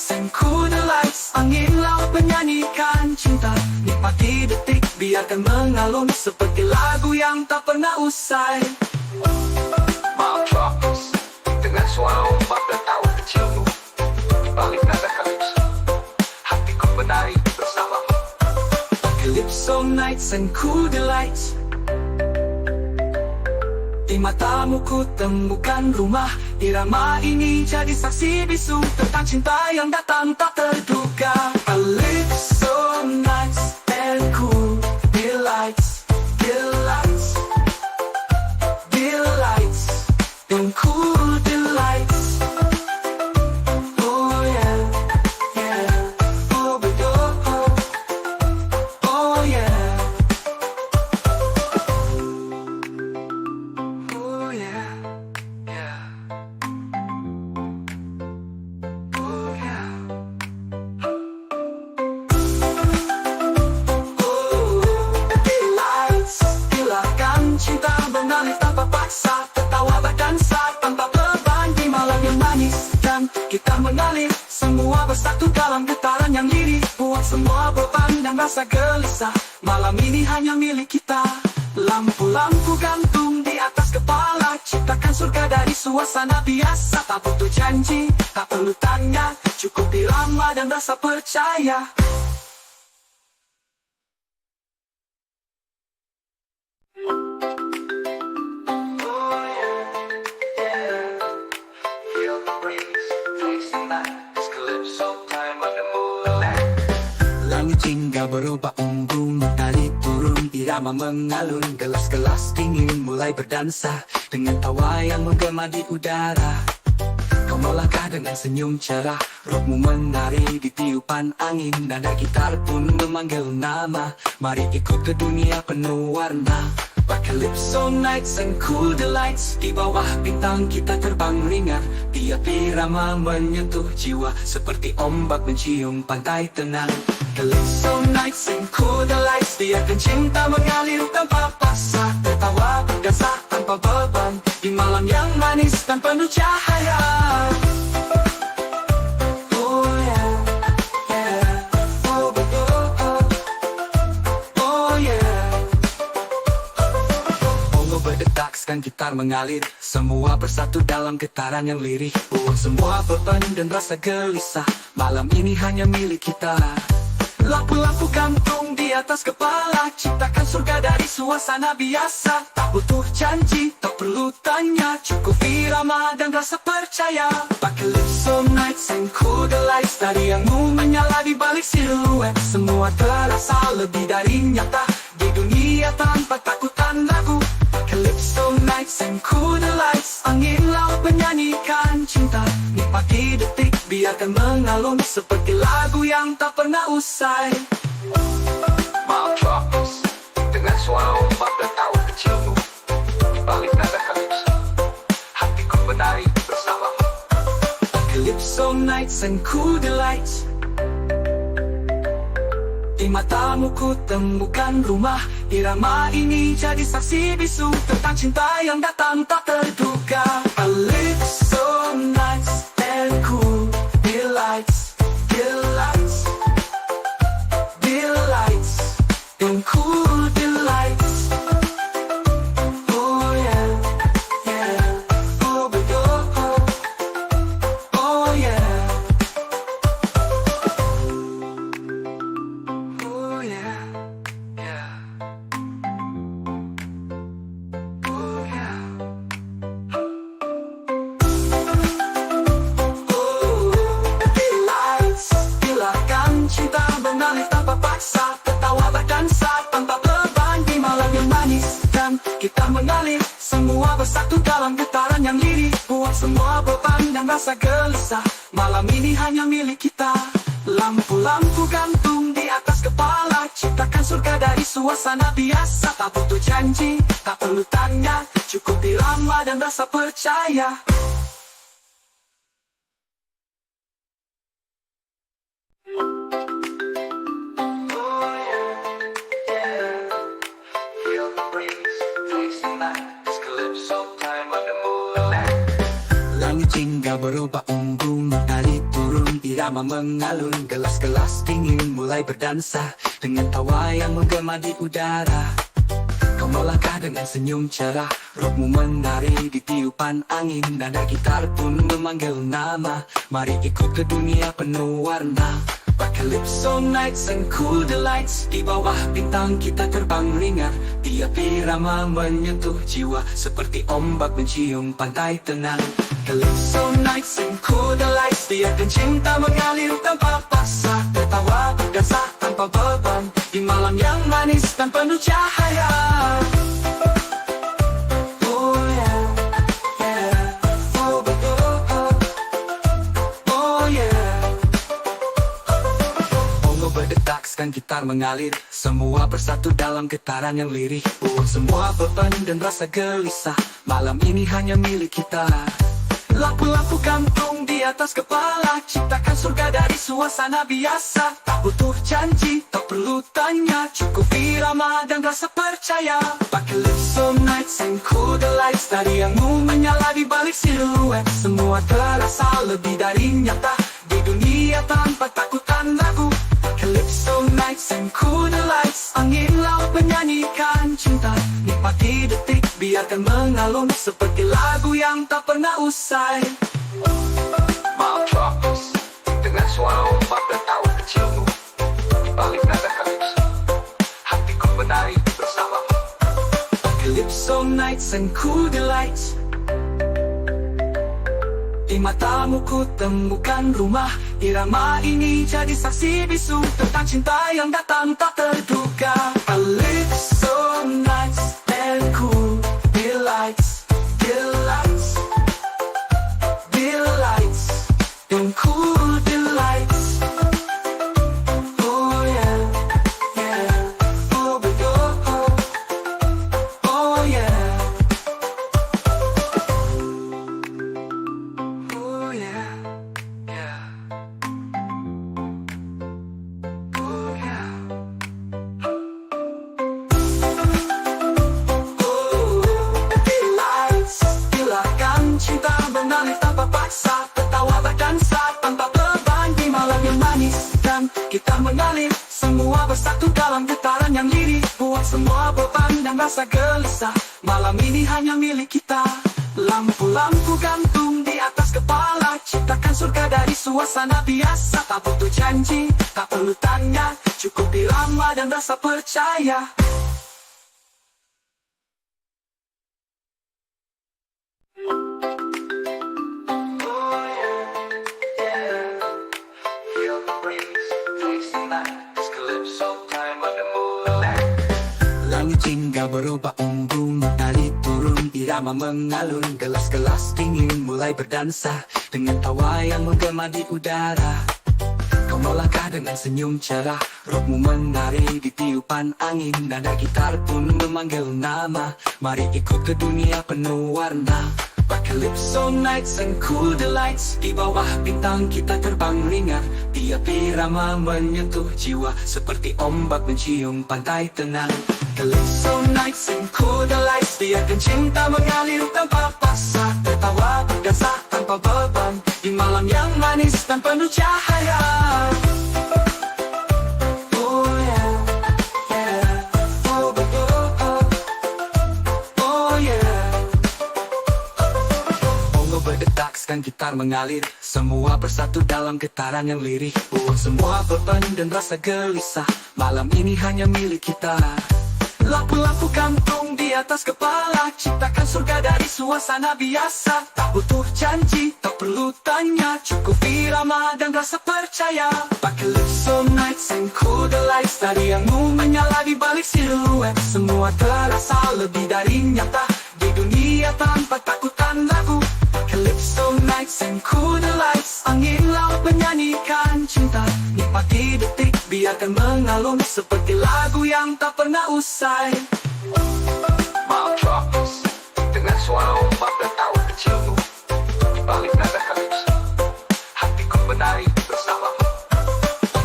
nights and cool the lights. Angin laut menyanyikan cinta, nikmati detik, biarkan mengalun seperti lagu yang tak pernah usai. Malam tropis dengan suara ombak dan tawa kecilmu, di balik nada kalipso, hatiku menari bersamamu. Calypso nights and cool the lights. Di matamu ku temukan rumah, irama ini jadi saksi bisu tentang cinta yang datang tak terduga. Calypso nights and cool the lights, the lights, the lights, and cool the lights. Oh yeah, yeah, oh but oh, oh yeah. Oh yeah, yeah. Oh yeah. Oh, the lights, biarkan cinta mengalir tanpa paksa, tertawa berdansa tanpa beban di malam yang manis, dan kita mengalir semua bersatu dalam getaran yang lirih. Buang semua beban dan rasa gelisah, malam ini hanya milik kita. Lampu-lampu gantung di atas kepala, ciptakan surga dari suasana biasa. Tak butuh janji, tak perlu tanya, cukup irama dan rasa percaya. Oh yeah, yeah. Feel the breeze, taste the night. It's calypso time under moonlight. Langit hingga berubah embun, tali turun, irama mengalun, gelas-gelas dingin mulai berdansa dengan tawa yang menggema di udara. Kau melangkah dengan senyum cerah, rohmu menari di tiupan angin, nada gitar pun memanggil nama. Mari ikut ke dunia penuh warna. Calypso nights and cool the lights. Di bawah bintang kita terbang ringan, tiap irama menyentuh jiwa seperti ombak mencium pantai tenang. Calypso nights and cool the lights. Biarkan cinta mengalir tanpa paksa, tertawa berdansa tanpa beban di malam yang manis dan penuh cahaya. Oh yeah, yeah. Oh oh oh, oh yeah. Bongo berdetak, sekan gitar mengalir, semua bersatu dalam getaran yang lirih. Buang semua beban dan rasa gelisah, malam ini hanya milik kita. Lampu-lampu gantung di atas kepala, ciptakan surga dari suasana biasa. Tak butuh janji, tak perlu tanya, cukup irama dan rasa percaya. Calypso nights and cool the lights. Tarianmu menyala di balik siluet, semua terasa lebih dari nyata di dunia tanpa takutan ragu. Calypso nights and cool the lights. Angin laut menyanyikan cinta, nikmati detik, biarkan mengalun seperti lagu yang tak pernah usai. Malam tropis dengan suara ombak dan tawa kecilmu, di balik nada kalipso, hatiku menari bersamamu. Calypso nights and cool the lights. Di matamu ku temukan rumah, irama ini jadi saksi bisu tentang cinta yang datang tak terduga. Calypso nights and cool the lights, the lights, the lights, and cool the lights. Oh yeah, yeah. Oh but oh, oh yeah. Oh yeah, yeah. Oh yeah. Oh, the lights, biarkan cinta mengalir tanpa paksa, tertawa berdansa tanpa beban di malam yang manis, dan kita mengalir semua bersatu dalam getaran yang lirih. Buang semua beban dan rasa gelisah, malam ini hanya milik kita. Lampu-lampu gantung di atas kepala, ciptakan surga dari suasana biasa. Tak butuh janji, tak perlu tanya, cukup irama dan rasa percaya. Oh yeah, yeah. Feel the breeze, taste the night. It's calypso time under moonlight. Langit hingga berubah embun, tali turun, turun, irama mengalun, gelas-gelas dingin mulai berdansa dengan tawa yang menggema di udara. Kau melangkah dengan senyum cerah, rockmu menari di tiupan angin, nada gitar pun memanggil nama. Mari ikut ke dunia penuh warna. Calypso nights and cool delights, di bawah bintang kita terbang ringan. Tiap irama menyentuh jiwa seperti ombak mencium pantai tenang. Calypso nights and cool delights, biarkan cinta mengalir tanpa paksa, tertawa berdansa tanpa beban di malam yang manis dan penuh cahaya. Oh yeah, yeah, oh betul, oh yeah. Bongo berdetak, sekan gitar mengalir, semua bersatu dalam getaran yang lirih. Buang semua beban dan rasa gelisah, malam ini hanya milik kita. Lampu-lampu gantung di atas kepala, ciptakan surga dari suasana biasa. Tak butuh janji, tak perlu tanya, cukup irama dan rasa percaya. Calypso nights and cool delights, tarianmu menyala di balik siluet. Semua terasa lebih dari nyata di dunia tanpa takut dan ragu. Calypso nights and cool delights, angin laut menyanyikan cinta. Nikmati detik, biarkan mengalun seperti lagu yang tak pernah usai. Malam tropis, dengan suara ombak dan tawa kecilmu, di balik nada kalipso, hatiku menari bersamamu. Calypso nights and cool delights, di matamu ku temukan rumah. Irama ini jadi saksi bisu tentang cinta yang datang tak terduga. Calypso nights and cool delights, delights, delights and cool delights. Oh yeah, yeah, oh betul, oh yeah. Oh yeah, yeah. Oh yeah. Oh, delights, silakan cinta mengalir tanpa paksa, tertawa berdansa tanpa beban di malam yang manis. Dan kita mengalir, semua bersatu dalam getaran yang lirih. Buang semua beban dan rasa gelisah, malam ini hanya milik kita. Lampu-lampu gantung di atas kepala, ciptakan surga dari suasana biasa. Tak butuh janji, tak perlu tanya, cukup irama dan rasa percaya. Oh yeah, yeah. Feel the breeze, taste the night. It's calypso time under moonlight. Langit hingga berubah embun, menari turun, irama mengalun, gelas-gelas dingin mulai berdansa dengan tawa yang menggema di udara. Kau melangkah dengan senyum cerah, rockmu menari di tiupan angin, nada gitar pun memanggil nama. Mari ikut ke dunia penuh warna. Calypso nights and cool delights, di bawah bintang kita terbang ringan. Tiap irama menyentuh jiwa seperti ombak mencium pantai tenang. Calypso nights and cool delights, biarkan cinta mengalir tanpa paksa, tertawa berdansa tanpa beban di malam yang manis dan penuh cahaya. Oh yeah, yeah, oh betul, oh yeah. Bongo berdetak, sekan gitar mengalir, semua bersatu dalam getaran yang lirih. Buang semua beban dan rasa gelisah, malam ini hanya milik kita. Lampu-lampu gantung di atas kepala, ciptakan surga dari suasana biasa. Tak butuh janji, tak perlu tanya, cukup irama dan rasa percaya. Calypso nights and cool delights, tarianmu menyala di balik siluet. Semua terasa lebih dari nyata di dunia tanpa takut dan ragu. Calypso nights and cool delights, angin laut menyanyikan cinta. Nikmati detik, biarkan mengalun seperti lagu yang tak pernah usai. Malam tropis, dengan suara ombak dan tawa kecilmu, di balik nada kalipso, hatiku menari bersamamu.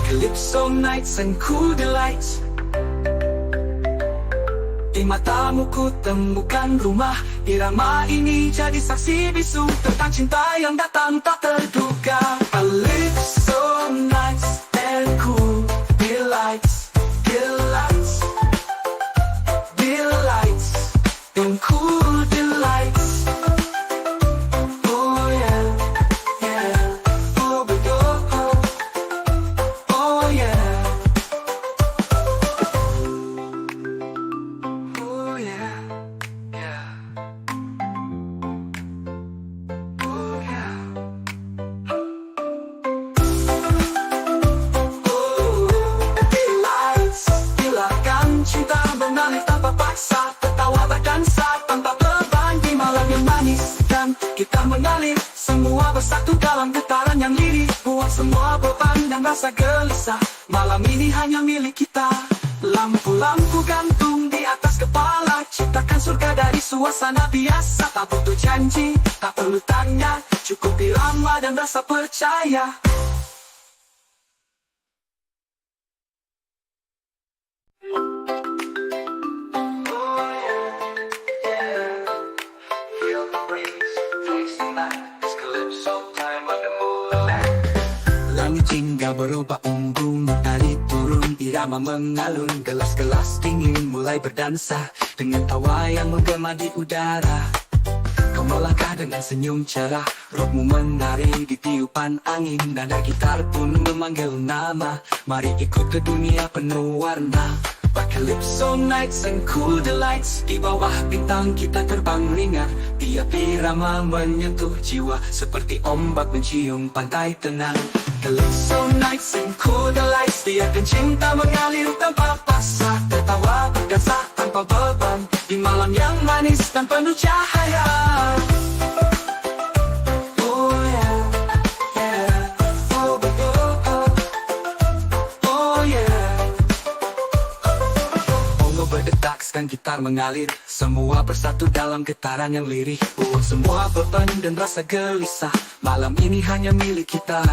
Calypso nights and cool delights, di mata matamu ku temukan rumah. Irama ini jadi saksi bisu tentang cinta yang datang tak terduga. I live so nice and cool, delights, delights, delights, and cool delights. Oh yeah, yeah, oh but oh, oh yeah, oh yeah, yeah, oh yeah. Delights, silakan cinta mengalir tanpa paksa, tertawa berdansa tanpa beban di malam yang manis. Dan kita mengalir semua bersatu dalam getaran yang lirih. Buang semua beban dan rasa gelisah, malam ini hanya milik kita. Lampu-lampu gantung di atas kepala, ciptakan surga dari suasana biasa. Tak butuh janji, tak perlu tanya, cukup irama dan rasa percaya. Langit hingga berubah ungu, matahari turun, irama mengalun, gelas-gelas dingin mulai berdansa dengan tawa yang menggema di udara. Kau melangkah dengan senyum cerah, rohmu menari di tiupan angin, nada gitar pun memanggil nama. Mari ikut ke dunia penuh warna. Calypso nights and cool delights, di bawah bintang kita terbang ringan. Tiap irama menyentuh jiwa seperti ombak mencium pantai tenang. Calypso nights and cool delights, biarkan cinta mengalir tanpa paksa, tertawa berdansa tanpa beban di malam yang manis dan penuh cahaya. Oh yeah, yeah, oh but oh, oh yeah. Bongo berdetak dan gitar mengalir, semua bersatu dalam getaran yang lirih. Buang semua beban dan rasa gelisah, malam ini hanya milik kita.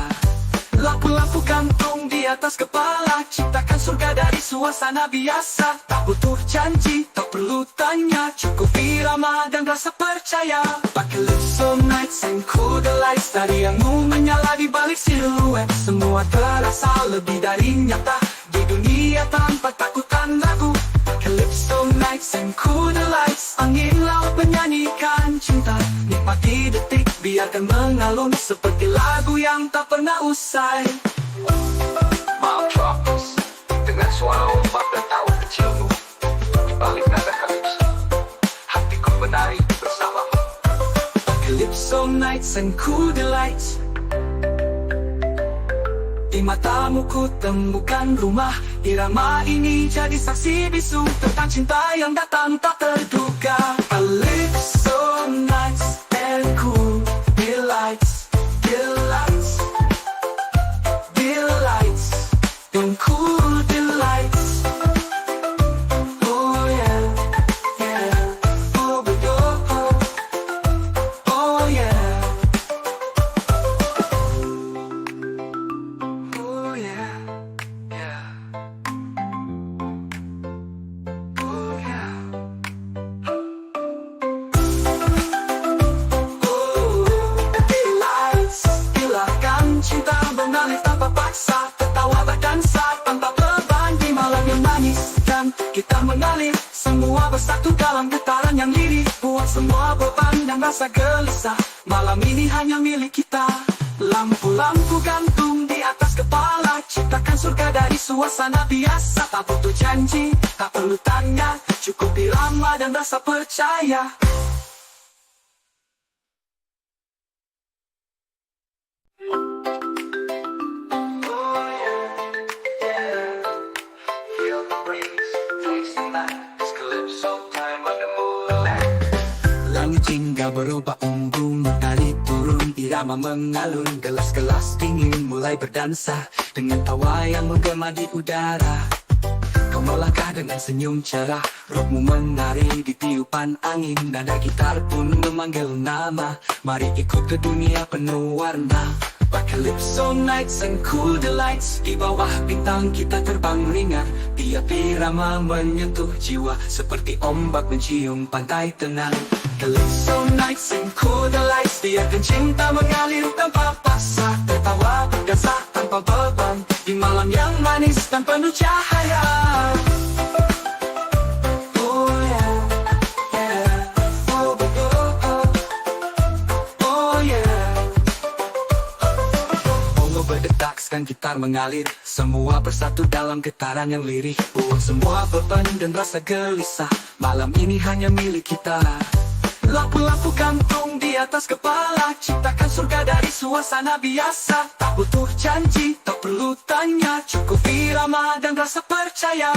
Lampu-lampu gantung di atas kepala, ciptakan surga dari suasana biasa. Tak butuh janji, tak perlu tanya, cukup irama dan rasa percaya. Calypso nights and cool delights, tarianmu menyala di balik siluet. Semua terasa lebih dari nyata di dunia tanpa takutan ragu. Calypso nights and cool delights, angin laut menyanyikan cinta. Nikmati detik, biarkan mengalun seperti lagu yang tak pernah usai. Malam tropis dengan suara ombak dan tawa kecilmu, di balik nada kalipso, hatiku menari bersamamu. Calypso nights and cool delights, di matamu ku temukan rumah. Irama ini jadi saksi bisu tentang cinta yang datang tak terduga. I live so nice and cool, delights, delights, delights, and cool delights. Oh yeah, yeah, oh but oh, oh yeah. Oh yeah, yeah, oh yeah. Oh, delights, silakan cinta mengalir tanpa paksa, tertawa berdansa tanpa beban di malam yang manis. Dan kita mengalir semua bersatu dalam getaran yang lirih. Buang semua beban dan rasa gelisah, malam ini hanya milik kita. Lampu-lampu gantung di atas kepala, ciptakan surga dari suasana biasa. Tak butuh janji, tak perlu tanya, cukup irama dan rasa percaya. Oh yeah, yeah, feel the breeze, taste the night, it's calypso time under moonlight. Langit hingga berubah ungu, matahari turun, irama mengalun, gelas-gelas dingin mulai berdansa dengan tawa yang menggema di udara. Kau melangkah dengan senyum cerah, rohmu menari di tiupan angin, nada gitar pun memanggil nama. Mari ikut ke dunia penuh warna. Calypso nights and cool delights. Di bawah bintang kita terbang ringan. Tiap irama menyentuh jiwa, seperti ombak mencium pantai tenang. Calypso nights and cool delights. Biarkan cinta mengalir tanpa pasah, tertawa berdansa tanpa beban, di malam yang manis dan penuh cahaya. Oh yeah, yeah. Oh, oh, oh. Oh yeah. Bongo berdetak, sekan gitar mengalir, semua bersatu dalam getaran yang lirih. Buang semua beban dan rasa gelisah, malam ini hanya milik kita. Lampu-lampu gantung di atas kepala, ciptakan surga dari suasana biasa. Tak butuh janji, tak perlu tanya, cukup irama dan rasa percaya.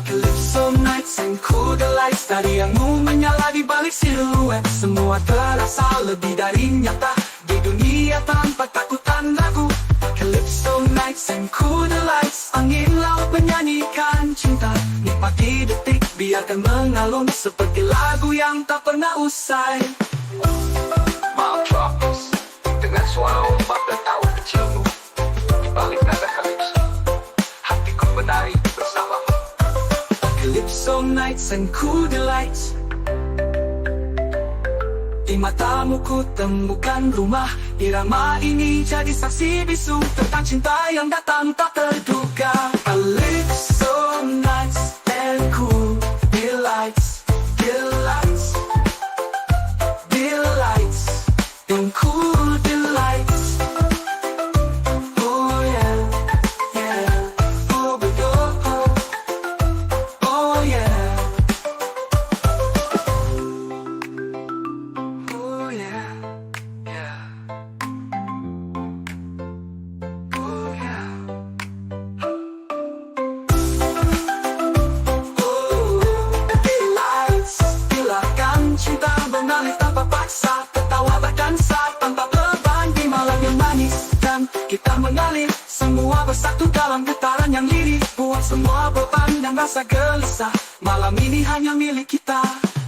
Calypso nights and cool delights. Tarianmu menyala di balik siluet, semua terasa lebih dari nyata, di dunia tanpa takutan ragu. Calypso nights and cool delights. Angin laut menyanyikan cinta, nikmati detik, biarkan mengalun seperti lagu yang tak pernah usai. Malam tropis, dengan suara ombak dan tawa kecilmu, di balik nada kalipso, hatiku menari bersamamu. Calypso nights and cool delights. Di matamu ku temukan rumah, irama ini jadi saksi bisu tentang cinta yang datang tak terduga. Calypso nights and cool delights, delights, delights, and cool delights. Oh yeah, yeah. Oh, oh, oh. Oh yeah. Oh yeah, yeah. Oh yeah. Oh, delights. Biarkan cinta mengalir tanpa paksa, tertawa berdansa tanpa beban, di malam yang manis dan kita mengalir, semua bersatu dalam getaran yang lirih. Buang semua beban dan rasa gelisah, malam ini hanya milik kita.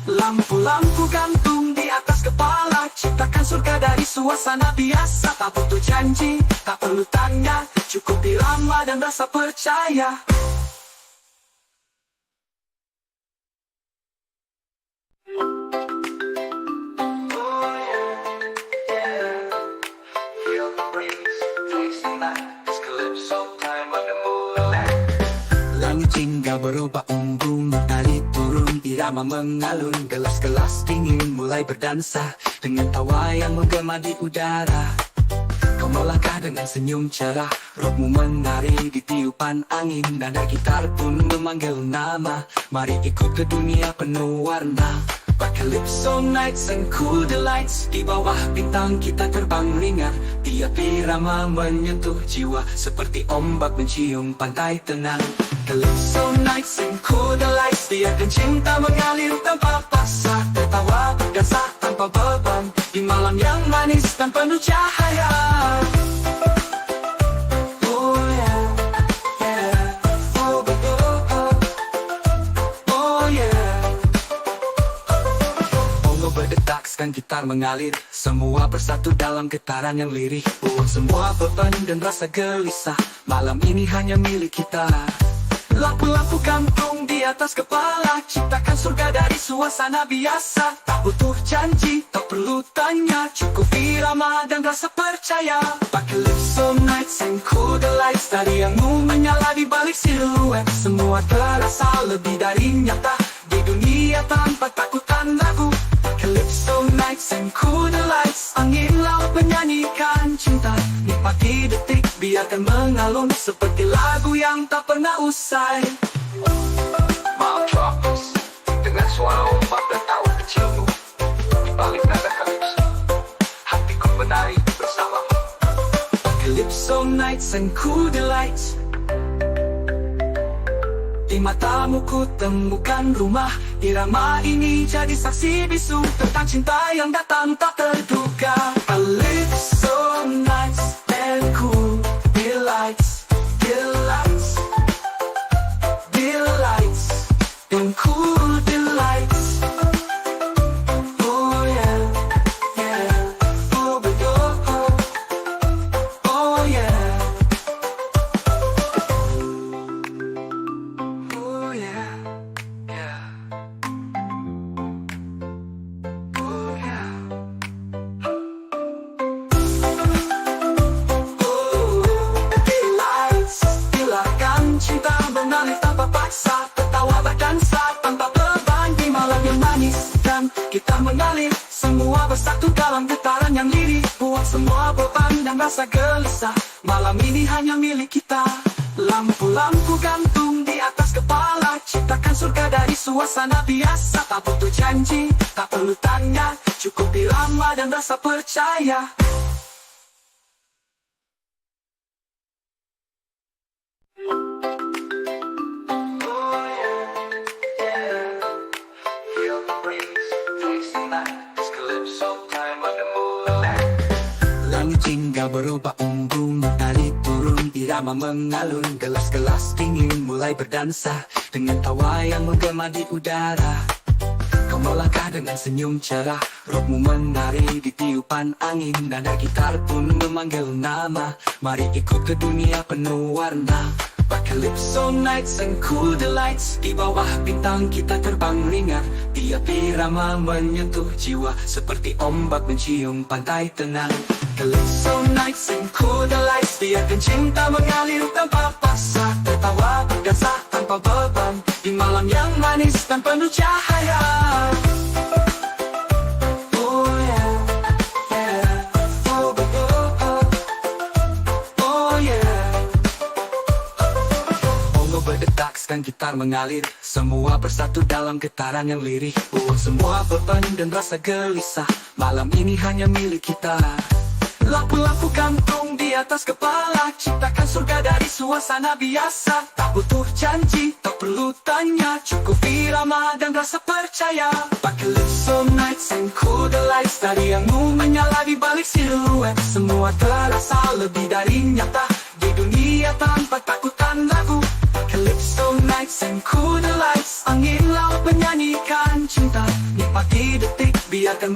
Lampu-lampu gantung di atas kepala, ciptakan surga dari suasana biasa. Tak butuh janji, tak perlu tanya, cukup irama dan rasa percaya. Oh yeah, yeah. Feel the breeze, taste the night. It's calypso time under moonlight. Langit hingga berubah embun, naik turun, irama mengalun, gelas-gelas dingin mulai berdansa dengan tawa yang menggema di udara. Kau melangkah dengan senyum cerah, rohmu menari di tiupan angin, nada gitar pun memanggil nama. Mari ikut ke dunia penuh warna. Calypso nights and cool delights. Di bawah bintang kita terbang ringan, tiap irama menyentuh jiwa, seperti ombak mencium pantai tenang. Calypso nights and cool delights. Biarkan cinta mengalir tanpa paksa, tertawa berdansa tanpa beban, di malam yang manis dan penuh cahaya. Oh yeah, yeah. Oh, oh, oh. Oh yeah. Bongo berdetak, sekan gitar mengalir, semua bersatu dalam getaran yang lirih. Buang semua beban dan rasa gelisah, malam ini hanya milik kita. Lampu-lampu gantung di atas kepala, ciptakan surga dari suasana biasa. Tak butuh janji, tak perlu tanya, cukup irama dan rasa percaya. Calypso nights and cool delights. Tarianmu menyala di balik siluet, semua terasa lebih dari nyata, di dunia tanpa takutan ragu. Calypso nights and cool delights. Angin laut menyanyikan cinta, nikmati detik, biarkan mengalun seperti lagu yang tak pernah usai. Malam tropis, dengan suara ombak dan tawa kecilmu, di balik nada kalipso, hatiku menari bersamamu. Calypso nights and cool delights. Di matamu ku temukan rumah, irama ini jadi saksi bisu tentang cinta yang datang tak terduga. Calypso nights and cool delights, delights, delights, and cool delights. Oh yeah, yeah. Oh, oh, oh. Oh dalam getaran yang lirih. Buang semua beban dan rasa gelisah. Malam ini hanya milik kita. Lampu-lampu gantung di atas kepala, ciptakan surga dari suasana biasa. Tak butuh janji, tak perlu tanya, cukup irama dan rasa percaya. Feel the breeze, taste the night. It's calypso time under moonlight. Langit hingga berubah embun, naik turun, irama mengalun. Gelas-gelas dingin mulai berdansa dengan tawa yang menggema di udara. Kau melangkah dengan senyum cerah, rohmu menari di tiupan angin. Nada gitar pun memanggil nama, mari ikut ke dunia penuh warna. Calypso nights and cool delights, di bawah bintang kita terbang ringan. Tiap irama menyentuh jiwa, seperti ombak mencium pantai tenang. Calypso nights and cool delights, biarkan cinta mengalir tanpa paksa. Tertawa berdansa tanpa beban, di malam yang manis dan penuh cahaya. Oh yeah, yeah. Oh, oh, oh. Oh yeah. Bongo berdetak, sekarang gitar mengalir, semua bersatu dalam getaran yang lirih. Buang semua beban dan rasa gelisah, malam ini hanya milik kita. Lampu-lampu gantung di atas kepala, ciptakan surga dari suasana biasa. Tak butuh janji, tak perlu tanya, cukup irama dan rasa percaya. Calypso nights and cool delights, tarianmu menyala di balik siluet. Semua terasa lebih dari nyata, di dunia tanpa takutan ragu. Calypso nights and cool delights, angin laut menyanyikan cinta. Nikmati detik, biarkan